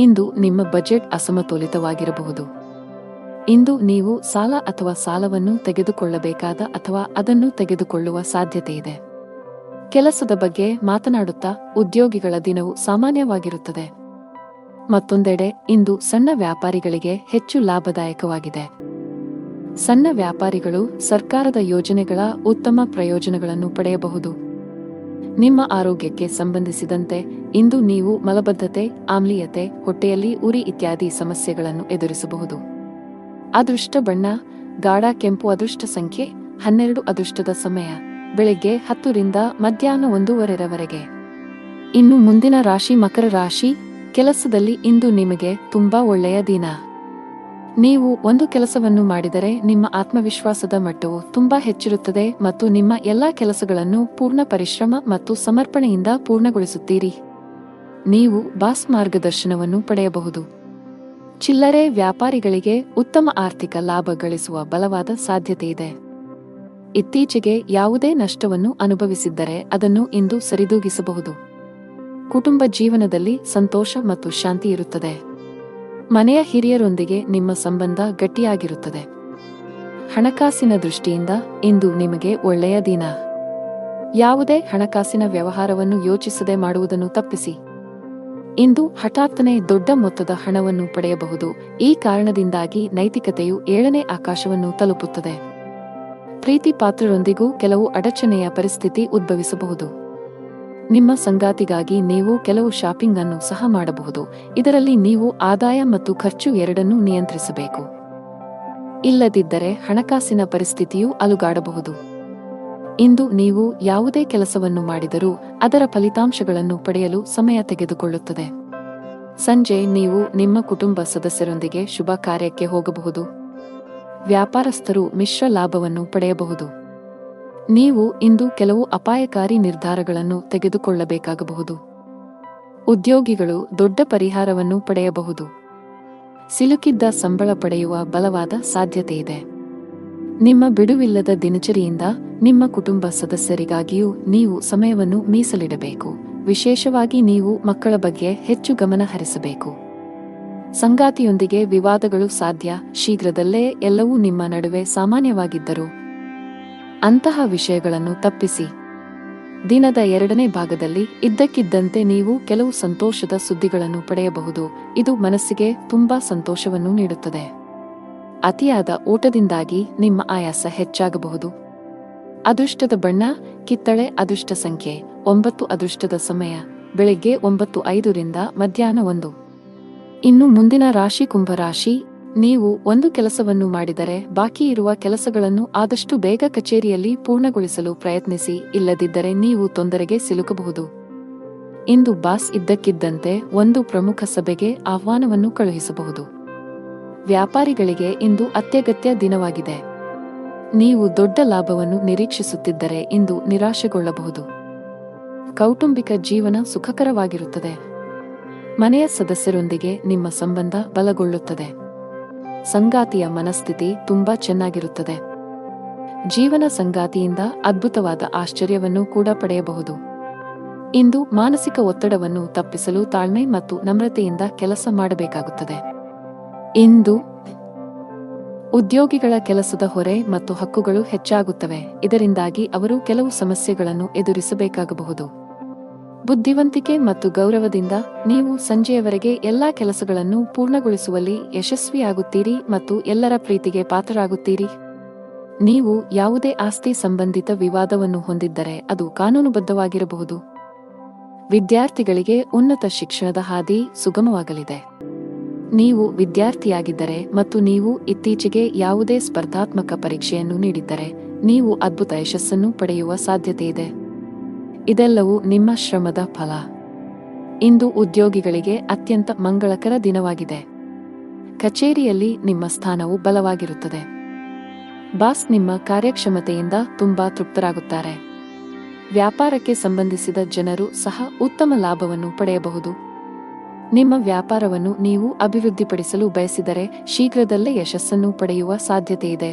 ಇಂದು ನಿಮ್ಮ ಬಜೆಟ್ ಅಸಮತೋಲಿತವಾಗಿರಬಹುದು. ಇಂದು ನೀವು ಸಾಲ ಅಥವಾ ಸಾಲವನ್ನು ತೆಗೆದುಕೊಳ್ಳಬೇಕಾದ ಅಥವಾ ಅದನ್ನು ತೆಗೆದುಕೊಳ್ಳುವ ಸಾಧ್ಯತೆಯಿದೆ. ಕೆಲಸದ ಬಗ್ಗೆ ಮಾತನಾಡುತ್ತಾ ಉದ್ಯೋಗಿಗಳ ದಿನವು ಸಾಮಾನ್ಯವಾಗಿರುತ್ತದೆ. ಮತ್ತೊಂದೆಡೆ ಇಂದು ಸಣ್ಣ ವ್ಯಾಪಾರಿಗಳಿಗೆ ಹೆಚ್ಚು ಲಾಭದಾಯಕವಾಗಿದೆ. ಸಣ್ಣ ವ್ಯಾಪಾರಿಗಳು ಸರ್ಕಾರದ ಯೋಜನೆಗಳ ಉತ್ತಮ ಪ್ರಯೋಜನಗಳನ್ನು ಪಡೆಯಬಹುದು. ನಿಮ್ಮ ಆರೋಗ್ಯಕ್ಕೆ ಸಂಬಂಧಿಸಿದಂತೆ ಇಂದು ನೀವು ಮಲಬದ್ಧತೆ, ಆಮ್ಲೀಯತೆ, ಹೊಟ್ಟೆಯಲ್ಲಿ ಉರಿ ಇತ್ಯಾದಿ ಸಮಸ್ಯೆಗಳನ್ನು ಎದುರಿಸಬಹುದು. ಅದೃಷ್ಟ ಬಣ್ಣ ಗಾಢ ಕೆಂಪು. ಅದೃಷ್ಟ ಸಂಖ್ಯೆ 12. ಅದೃಷ್ಟದ ಸಮಯ ಬೆಳಿಗ್ಗೆ 10 ರಿಂದ ಮಧ್ಯಾಹ್ನ 1:30 ಇನ್ನು ಮುಂದಿನ ರಾಶಿ ಮಕರ ರಾಶಿ. ಕೆಲಸದಲ್ಲಿ ಇಂದು ನಿಮಗೆ ತುಂಬಾ ಒಳ್ಳೆಯ ದಿನ. ನೀವು ಒಂದು ಕೆಲಸವನ್ನು ಮಾಡಿದರೆ ನಿಮ್ಮ ಆತ್ಮವಿಶ್ವಾಸದ ಮಟ್ಟವು ತುಂಬಾ ಹೆಚ್ಚಿರುತ್ತದೆ ಮತ್ತು ನಿಮ್ಮ ಎಲ್ಲಾ ಕೆಲಸಗಳನ್ನು ಪೂರ್ಣ ಪರಿಶ್ರಮ ಮತ್ತು ಸಮರ್ಪಣೆಯಿಂದ ಪೂರ್ಣಗೊಳಿಸುತ್ತೀರಿ. ನೀವು ಬಾಸ್ ಮಾರ್ಗದರ್ಶನವನ್ನು ಪಡೆಯಬಹುದು. ಚಿಲ್ಲರೆ ವ್ಯಾಪಾರಿಗಳಿಗೆ ಉತ್ತಮ ಆರ್ಥಿಕ ಲಾಭ ಗಳಿಸುವ ಬಲವಾದ ಸಾಧ್ಯತೆಯಿದೆ. ಇತ್ತೀಚೆಗೆ ಯಾವುದೇ ನಷ್ಟವನ್ನು ಅನುಭವಿಸಿದ್ದರೆ ಅದನ್ನು ಇಂದು ಸರಿದೂಗಿಸಬಹುದು. ಕುಟುಂಬ ಜೀವನದಲ್ಲಿ ಸಂತೋಷ ಮತ್ತು ಶಾಂತಿ ಇರುತ್ತದೆ. ಮನೆಯ ಹಿರಿಯರೊಂದಿಗೆ ನಿಮ್ಮ ಸಂಬಂಧ ಗಟ್ಟಿಯಾಗಿರುತ್ತದೆ. ಹಣಕಾಸಿನ ದೃಷ್ಟಿಯಿಂದ ಇಂದು ನಿಮಗೆ ಒಳ್ಳೆಯ ದಿನ. ಯಾವುದೇ ಹಣಕಾಸಿನ ವ್ಯವಹಾರವನ್ನು ಯೋಚಿಸದೆ ಮಾಡುವುದನ್ನು ತಪ್ಪಿಸಿ. ಇಂದು ಹಠಾತ್ತನೆ ದೊಡ್ಡ ಮೊತ್ತದ ಹಣವನ್ನು ಪಡೆಯಬಹುದು. ಈ ಕಾರಣದಿಂದಾಗಿ ನೈತಿಕತೆಯು 7ನೇ ಆಕಾಶವನ್ನು ತಲುಪುತ್ತದೆ. ಪ್ರೀತಿ ಪಾತ್ರರೊಂದಿಗೂ ಕೆಲವು ಅಡಚಣೆಯ ಪರಿಸ್ಥಿತಿ ಉದ್ಭವಿಸಬಹುದು. ನಿಮ್ಮ ಸಂಗಾತಿಗಾಗಿ ನೀವು ಕೆಲವು ಶಾಪಿಂಗ್ ಅನ್ನು ಸಹ ಮಾಡಬಹುದು. ಇದರಲ್ಲಿ ನೀವು ಆದಾಯ ಮತ್ತು ಖರ್ಚು ಎರಡನ್ನೂ ನಿಯಂತ್ರಿಸಬೇಕು. ಇಲ್ಲದಿದ್ದರೆ ಹಣಕಾಸಿನ ಪರಿಸ್ಥಿತಿಯು ಅಲುಗಾಡಬಹುದು. ಇಂದು ನೀವು ಯಾವುದೇ ಕೆಲಸವನ್ನು ಮಾಡಿದರೂ ಅದರ ಫಲಿತಾಂಶಗಳನ್ನು ಪಡೆಯಲು ಸಮಯ ತೆಗೆದುಕೊಳ್ಳುತ್ತದೆ. ಸಂಜೆ ನೀವು ನಿಮ್ಮ ಕುಟುಂಬ ಸದಸ್ಯರೊಂದಿಗೆ ಶುಭ ಕಾರ್ಯಕ್ಕೆ ಹೋಗಬಹುದು. ವ್ಯಾಪಾರಸ್ಥರು ಮಿಶ್ರ ಲಾಭವನ್ನು ಪಡೆಯಬಹುದು. ನೀವು ಇಂದು ಕೆಲವು ಅಪಾಯಕಾರಿ ನಿರ್ಧಾರಗಳನ್ನು ತೆಗೆದುಕೊಳ್ಳಬೇಕಾಗಬಹುದು. ಉದ್ಯೋಗಿಗಳು ದೊಡ್ಡ ಪರಿಹಾರವನ್ನು ಪಡೆಯಬಹುದು. ಸಿಲುಕಿದ್ದ ಸಂಬಳ ಪಡೆಯುವ ಬಲವಾದ ಸಾಧ್ಯತೆಯಿದೆ. ನಿಮ್ಮ ಬಿಡುವಿಲ್ಲದ ದಿನಚರಿಯಿಂದ ನಿಮ್ಮ ಕುಟುಂಬ ಸದಸ್ಯರಿಗಾಗಿಯೂ ನೀವು ಸಮಯವನ್ನು ಮೀಸಲಿಡಬೇಕು. ವಿಶೇಷವಾಗಿ ನೀವು ಮಕ್ಕಳ ಬಗ್ಗೆ ಹೆಚ್ಚು ಗಮನ ಹರಿಸಬೇಕು. ಸಂಗಾತಿಯೊಂದಿಗೆ ವಿವಾದಗಳು ಸಾಧ್ಯ. ಶೀಘ್ರದಲ್ಲೇ ಎಲ್ಲವೂ ನಿಮ್ಮ ನಡುವೆ ಸಾಮಾನ್ಯವಾಗಿದ್ದರೂ ಅಂತಹ ವಿಷಯಗಳನ್ನು ತಪ್ಪಿಸಿ. ದಿನದ 2ನೇ ಭಾಗದಲ್ಲಿ ಇದ್ದಕ್ಕಿದ್ದಂತೆ ನೀವು ಕೆಲವು ಸಂತೋಷದ ಸುದ್ದಿಗಳನ್ನು ಪಡೆಯಬಹುದು. ಇದು ಮನಸ್ಸಿಗೆ ತುಂಬಾ ಸಂತೋಷವನ್ನು ನೀಡುತ್ತದೆ. ಅತಿಯಾದ ಊಟದಿಂದಾಗಿ ನಿಮ್ಮ ಆಯಾಸ ಹೆಚ್ಚಾಗಬಹುದು. ಅದೃಷ್ಟದ ಬಣ್ಣ ಕಿತ್ತಳೆ. ಅದೃಷ್ಟ ಸಂಖ್ಯೆ 9. ಅದೃಷ್ಟದ ಸಮಯ ಬೆಳಿಗ್ಗೆ 9:05 ರಿಂದ ಮಧ್ಯಾಹ್ನ 1. ಇನ್ನು ಮುಂದಿನ ರಾಶಿ ಕುಂಭರಾಶಿ. ನೀವು ಒಂದು ಕೆಲಸವನ್ನು ಮಾಡಿದರೆ ಬಾಕಿ ಇರುವ ಕೆಲಸಗಳನ್ನು ಆದಷ್ಟು ಬೇಗ ಕಚೇರಿಯಲ್ಲಿ ಪೂರ್ಣಗೊಳಿಸಲು ಪ್ರಯತ್ನಿಸಿ. ಇಲ್ಲದಿದ್ದರೆ ನೀವು ತೊಂದರೆಗೆ ಸಿಲುಕಬಹುದು. ಇಂದು ಬಾಸ್ ಇದ್ದಕ್ಕಿದ್ದಂತೆ ಒಂದು ಪ್ರಮುಖ ಸಭೆಗೆ ಆಹ್ವಾನವನ್ನು ಕಳುಹಿಸಬಹುದು. ವ್ಯಾಪಾರಿಗಳಿಗೆ ಇಂದು ಅತ್ಯಗತ್ಯ ದಿನವಾಗಿದೆ. ನೀವು ದೊಡ್ಡ ಲಾಭವನ್ನು ನಿರೀಕ್ಷಿಸುತ್ತಿದ್ದರೆ ಇಂದು ನಿರಾಶೆಗೊಳ್ಳಬಹುದು. ಕೌಟುಂಬಿಕ ಜೀವನ ಸುಖಕರವಾಗಿರುತ್ತದೆ. ಮನೆಯ ಸದಸ್ಯರೊಂದಿಗೆ ನಿಮ್ಮ ಸಂಬಂಧ ಬಲಗೊಳ್ಳುತ್ತದೆ. ಸಂಗಾತಿಯ ಮನಸ್ಥಿತಿ ತುಂಬಾ ಚೆನ್ನಾಗಿರುತ್ತದೆ. ಜೀವನ ಸಂಗಾತಿಯಿಂದ ಅದ್ಭುತವಾದ ಆಶ್ಚರ್ಯವನ್ನು ಕೂಡ ಪಡೆಯಬಹುದು. ಇಂದು ಮಾನಸಿಕ ಒತ್ತಡವನ್ನು ತಪ್ಪಿಸಲು ತಾಳ್ಮೆ ಮತ್ತು ನಮ್ರತೆಯಿಂದ ಕೆಲಸ ಮಾಡಬೇಕಾಗುತ್ತದೆ. ಇಂದು ಉದ್ಯೋಗಿಗಳ ಕೆಲಸದ ಹೊರೆ ಮತ್ತು ಹಕ್ಕುಗಳು ಹೆಚ್ಚಾಗುತ್ತವೆ. ಇದರಿಂದಾಗಿ ಅವರು ಕೆಲವು ಸಮಸ್ಯೆಗಳನ್ನು ಎದುರಿಸಬೇಕಾಗಬಹುದು. ಬುದ್ಧಿವಂತಿಕೆ ಮತ್ತು ಗೌರವದಿಂದ ನೀವು ಸಂಜೆಯವರೆಗೆ ಎಲ್ಲಾ ಕೆಲಸಗಳನ್ನು ಪೂರ್ಣಗೊಳಿಸುವಲ್ಲಿ ಯಶಸ್ವಿಯಾಗುತ್ತೀರಿ ಮತ್ತು ಎಲ್ಲರ ಪ್ರೀತಿಗೆ ಪಾತ್ರರಾಗುತ್ತೀರಿ. ನೀವು ಯಾವುದೇ ಆಸ್ತಿ ಸಂಬಂಧಿತ ವಿವಾದವನ್ನು ಹೊಂದಿದ್ದರೆ ಅದು ಕಾನೂನುಬದ್ಧವಾಗಿರಬಹುದು. ವಿದ್ಯಾರ್ಥಿಗಳಿಗೆ ಉನ್ನತ ಶಿಕ್ಷಣದ ಹಾದಿ ಸುಗಮವಾಗಲಿದೆ. ನೀವು ವಿದ್ಯಾರ್ಥಿಯಾಗಿದ್ದರೆ ಮತ್ತು ನೀವು ಇತ್ತೀಚೆಗೆ ಯಾವುದೇ ಸ್ಪರ್ಧಾತ್ಮಕ ಪರೀಕ್ಷೆಯನ್ನು ನೀಡಿದ್ದರೆ ನೀವು ಅದ್ಭುತ ಯಶಸ್ಸನ್ನು ಪಡೆಯುವ ಸಾಧ್ಯತೆಯಿದೆ. ಇದೆಲ್ಲವೂ ನಿಮ್ಮ ಶ್ರಮದ ಫಲ. ಇಂದು ಉದ್ಯೋಗಿಗಳಿಗೆ ಅತ್ಯಂತ ಮಂಗಳಕರ ದಿನವಾಗಿದೆ. ಕಚೇರಿಯಲ್ಲಿ ನಿಮ್ಮ ಸ್ಥಾನವು ಬಲವಾಗಿರುತ್ತದೆ. ಬಾಸ್ ನಿಮ್ಮ ಕಾರ್ಯಕ್ಷಮತೆಯಿಂದ ತುಂಬಾ ತೃಪ್ತರಾಗುತ್ತಾರೆ. ವ್ಯಾಪಾರಕ್ಕೆ ಸಂಬಂಧಿಸಿದ ಜನರು ಸಹ ಉತ್ತಮ ಲಾಭವನ್ನು ಪಡೆಯಬಹುದು. ನಿಮ್ಮ ವ್ಯಾಪಾರವನ್ನು ನೀವು ಅಭಿವೃದ್ಧಿಪಡಿಸಲು ಬಯಸಿದರೆ ಶೀಘ್ರದಲ್ಲೇ ಯಶಸ್ಸನ್ನು ಪಡೆಯುವ ಸಾಧ್ಯತೆಯಿದೆ.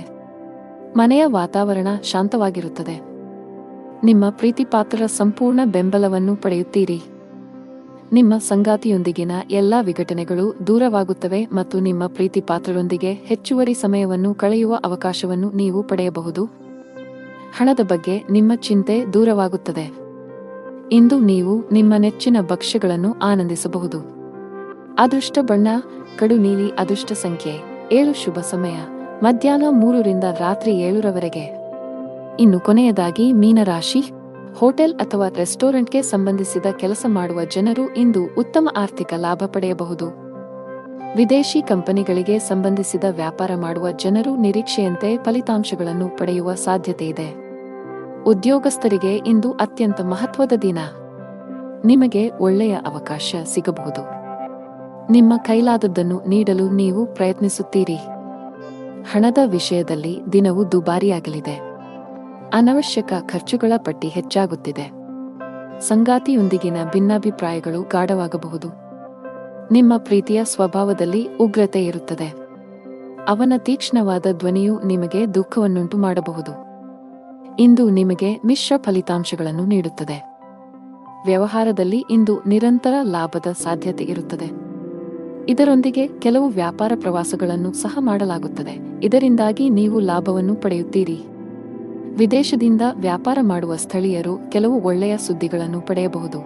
ಮನೆಯ ವಾತಾವರಣ ಶಾಂತವಾಗಿರುತ್ತದೆ. ನಿಮ್ಮ ಪ್ರೀತಿಪಾತ್ರರ ಸಂಪೂರ್ಣ ಬೆಂಬಲವನ್ನು ಪಡೆಯುತ್ತೀರಿ. ನಿಮ್ಮ ಸಂಗಾತಿಯೊಂದಿಗಿನ ಎಲ್ಲಾ ವಿಘಟನೆಗಳು ದೂರವಾಗುತ್ತವೆ ಮತ್ತು ನಿಮ್ಮ ಪ್ರೀತಿಪಾತ್ರರೊಂದಿಗೆ ಹೆಚ್ಚುವರಿ ಸಮಯವನ್ನು ಕಳೆಯುವ ಅವಕಾಶವನ್ನು ನೀವು ಪಡೆಯಬಹುದು. ಹಣದ ಬಗ್ಗೆ ನಿಮ್ಮ ಚಿಂತೆ ದೂರವಾಗುತ್ತದೆ. ಇಂದು ನೀವು ನಿಮ್ಮ ನೆಚ್ಚಿನ ಭಕ್ಷ್ಯಗಳನ್ನು ಆನಂದಿಸಬಹುದು. ಅದೃಷ್ಟ ಬಣ್ಣ ಕಡು ನೀಲಿ. ಅದೃಷ್ಟ ಸಂಖ್ಯೆ 7. ಶುಭ ಸಮಯ ಮಧ್ಯಾಹ್ನ 3 ರಿಂದ ರಾತ್ರಿ 7 ರವರೆಗೆ. ಇನ್ನು ಕೊನೆಯದಾಗಿ ಮೀನರಾಶಿ. ಹೋಟೆಲ್ ಅಥವಾ ರೆಸ್ಟೋರೆಂಟ್ಗೆ ಸಂಬಂಧಿಸಿದ ಕೆಲಸ ಮಾಡುವ ಜನರು ಇಂದು ಉತ್ತಮ ಆರ್ಥಿಕ ಲಾಭ ಪಡೆಯಬಹುದು. ವಿದೇಶಿ ಕಂಪನಿಗಳಿಗೆ ಸಂಬಂಧಿಸಿದ ವ್ಯಾಪಾರ ಮಾಡುವ ಜನರು ನಿರೀಕ್ಷೆಯಂತೆ ಫಲಿತಾಂಶಗಳನ್ನು ಪಡೆಯುವ ಸಾಧ್ಯತೆಯಿದೆ. ಉದ್ಯೋಗಸ್ಥರಿಗೆ ಇಂದು ಅತ್ಯಂತ ಮಹತ್ವದ ದಿನ. ನಿಮಗೆ ಒಳ್ಳೆಯ ಅವಕಾಶ ಸಿಗಬಹುದು. ನಿಮ್ಮ ಕೈಲಾದದ್ದನ್ನು ನೀಡಲು ನೀವು ಪ್ರಯತ್ನಿಸುತ್ತೀರಿ. ಹಣದ ವಿಷಯದಲ್ಲಿ ದಿನವು ದುಬಾರಿಯಾಗಲಿದೆ. ಅನವಶ್ಯಕ ಖರ್ಚುಗಳ ಪಟ್ಟಿ ಹೆಚ್ಚಾಗುತ್ತಿದೆ. ಸಂಗಾತಿಯೊಂದಿಗಿನ ಭಿನ್ನಾಭಿಪ್ರಾಯಗಳು ಗಾಢವಾಗಬಹುದು. ನಿಮ್ಮ ಪ್ರೀತಿಯ ಸ್ವಭಾವದಲ್ಲಿ ಉಗ್ರತೆ ಇರುತ್ತದೆ. ಅವನ ತೀಕ್ಷ್ಣವಾದ ಧ್ವನಿಯು ನಿಮಗೆ ದುಃಖವನ್ನುಂಟು ಮಾಡಬಹುದು. ಇಂದು ನಿಮಗೆ ಮಿಶ್ರ ಫಲಿತಾಂಶಗಳನ್ನು ನೀಡುತ್ತದೆ. ವ್ಯವಹಾರದಲ್ಲಿ ಇಂದು ನಿರಂತರ ಲಾಭದ ಸಾಧ್ಯತೆ ಇರುತ್ತದೆ. ಇದರೊಂದಿಗೆ ಕೆಲವು ವ್ಯಾಪಾರ ಪ್ರವಾಸಗಳನ್ನು ಸಹ ಮಾಡಲಾಗುತ್ತದೆ. ಇದರಿಂದಾಗಿ ನೀವು ಲಾಭವನ್ನು ಪಡೆಯುತ್ತೀರಿ. ವಿದೇಶದಿಂದ ವ್ಯಾಪಾರ ಮಾಡುವ ಸ್ಥಳೀಯರು ಕೆಲವು ಒಳ್ಳೆಯ ಸುದ್ದಿಗಳನ್ನು ಪಡೆಯಬಹುದು.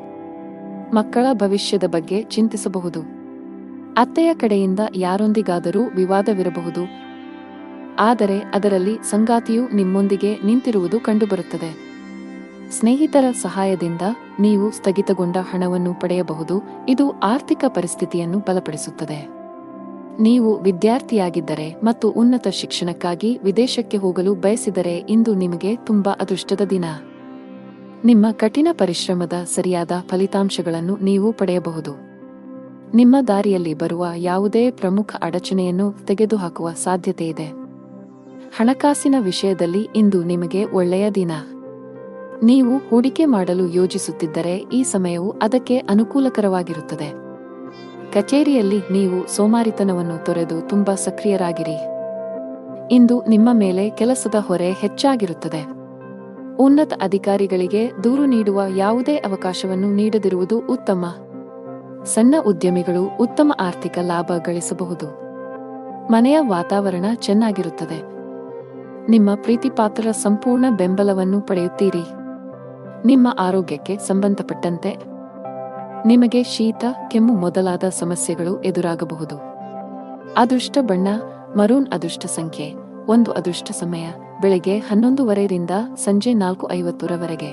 ಮಕ್ಕಳ ಭವಿಷ್ಯದ ಬಗ್ಗೆ ಚಿಂತಿಸಬಹುದು. ಅತ್ತೆಯ ಕಡೆಯಿಂದ ಯಾರೊಂದಿಗಾದರೂ ವಿವಾದವಿರಬಹುದು. ಆದರೆ ಅದರಲ್ಲಿ ಸಂಗಾತಿಯು ನಿಮ್ಮೊಂದಿಗೆ ನಿಂತಿರುವುದು ಕಂಡುಬರುತ್ತದೆ. ಸ್ನೇಹಿತರ ಸಹಾಯದಿಂದ ನೀವು ಸ್ಥಗಿತಗೊಂಡ ಹಣವನ್ನು ಪಡೆಯಬಹುದು. ಇದು ಆರ್ಥಿಕ ಪರಿಸ್ಥಿತಿಯನ್ನು ಬಲಪಡಿಸುತ್ತದೆ. ನೀವು ವಿದ್ಯಾರ್ಥಿಯಾಗಿದ್ದರೆ ಮತ್ತು ಉನ್ನತ ಶಿಕ್ಷಣಕ್ಕಾಗಿ ವಿದೇಶಕ್ಕೆ ಹೋಗಲು ಬಯಸಿದರೆ ಇಂದು ನಿಮಗೆ ತುಂಬಾ ಅದೃಷ್ಟದ ದಿನ. ನಿಮ್ಮ ಕಠಿಣ ಪರಿಶ್ರಮದ ಸರಿಯಾದ ಫಲಿತಾಂಶಗಳನ್ನು ನೀವು ಪಡೆಯಬಹುದು. ನಿಮ್ಮ ದಾರಿಯಲ್ಲಿ ಬರುವ ಯಾವುದೇ ಪ್ರಮುಖ ಅಡಚಣೆಯನ್ನು ತೆಗೆದುಹಾಕುವ ಸಾಧ್ಯತೆಯಿದೆ. ಹಣಕಾಸಿನ ವಿಷಯದಲ್ಲಿ ಇಂದು ನಿಮಗೆ ಒಳ್ಳೆಯ ದಿನ. ನೀವು ಹೂಡಿಕೆ ಮಾಡಲು ಯೋಜಿಸುತ್ತಿದ್ದರೆ ಈ ಸಮಯವು ಅದಕ್ಕೆ ಅನುಕೂಲಕರವಾಗಿರುತ್ತದೆ. ಕಚೇರಿಯಲ್ಲಿ ನೀವು ಸೋಮಾರಿತನವನ್ನು ತೊರೆದು ತುಂಬಾ ಸಕ್ರಿಯರಾಗಿರಿ. ಇಂದು ನಿಮ್ಮ ಮೇಲೆ ಕೆಲಸದ ಹೊರೆ ಹೆಚ್ಚಾಗಿರುತ್ತದೆ. ಉನ್ನತ ಅಧಿಕಾರಿಗಳಿಗೆ ದೂರು ನೀಡುವ ಯಾವುದೇ ಅವಕಾಶವನ್ನು ನೀಡದಿರುವುದು ಉತ್ತಮ. ಸಣ್ಣ ಉದ್ಯಮಿಗಳು ಉತ್ತಮ ಆರ್ಥಿಕ ಲಾಭ ಗಳಿಸಬಹುದು. ಮನೆಯ ವಾತಾವರಣ ಚೆನ್ನಾಗಿರುತ್ತದೆ. ನಿಮ್ಮ ಪ್ರೀತಿಪಾತ್ರರ ಸಂಪೂರ್ಣ ಬೆಂಬಲವನ್ನು ಪಡೆಯುತ್ತೀರಿ. ನಿಮ್ಮ ಆರೋಗ್ಯಕ್ಕೆ ಸಂಬಂಧಪಟ್ಟಂತೆ ನಿಮಗೆ ಶೀತ, ಕೆಮ್ಮು ಮೊದಲಾದ ಸಮಸ್ಯೆಗಳು ಎದುರಾಗಬಹುದು. ಅದೃಷ್ಟ ಬಣ್ಣ ಮರೂನ್. ಅದೃಷ್ಟ ಸಂಖ್ಯೆ 1. ಅದೃಷ್ಟ ಸಮಯ ಬೆಳಗ್ಗೆ 11:30 ರಿಂದ ಸಂಜೆ 4:50 ರವರೆಗೆ.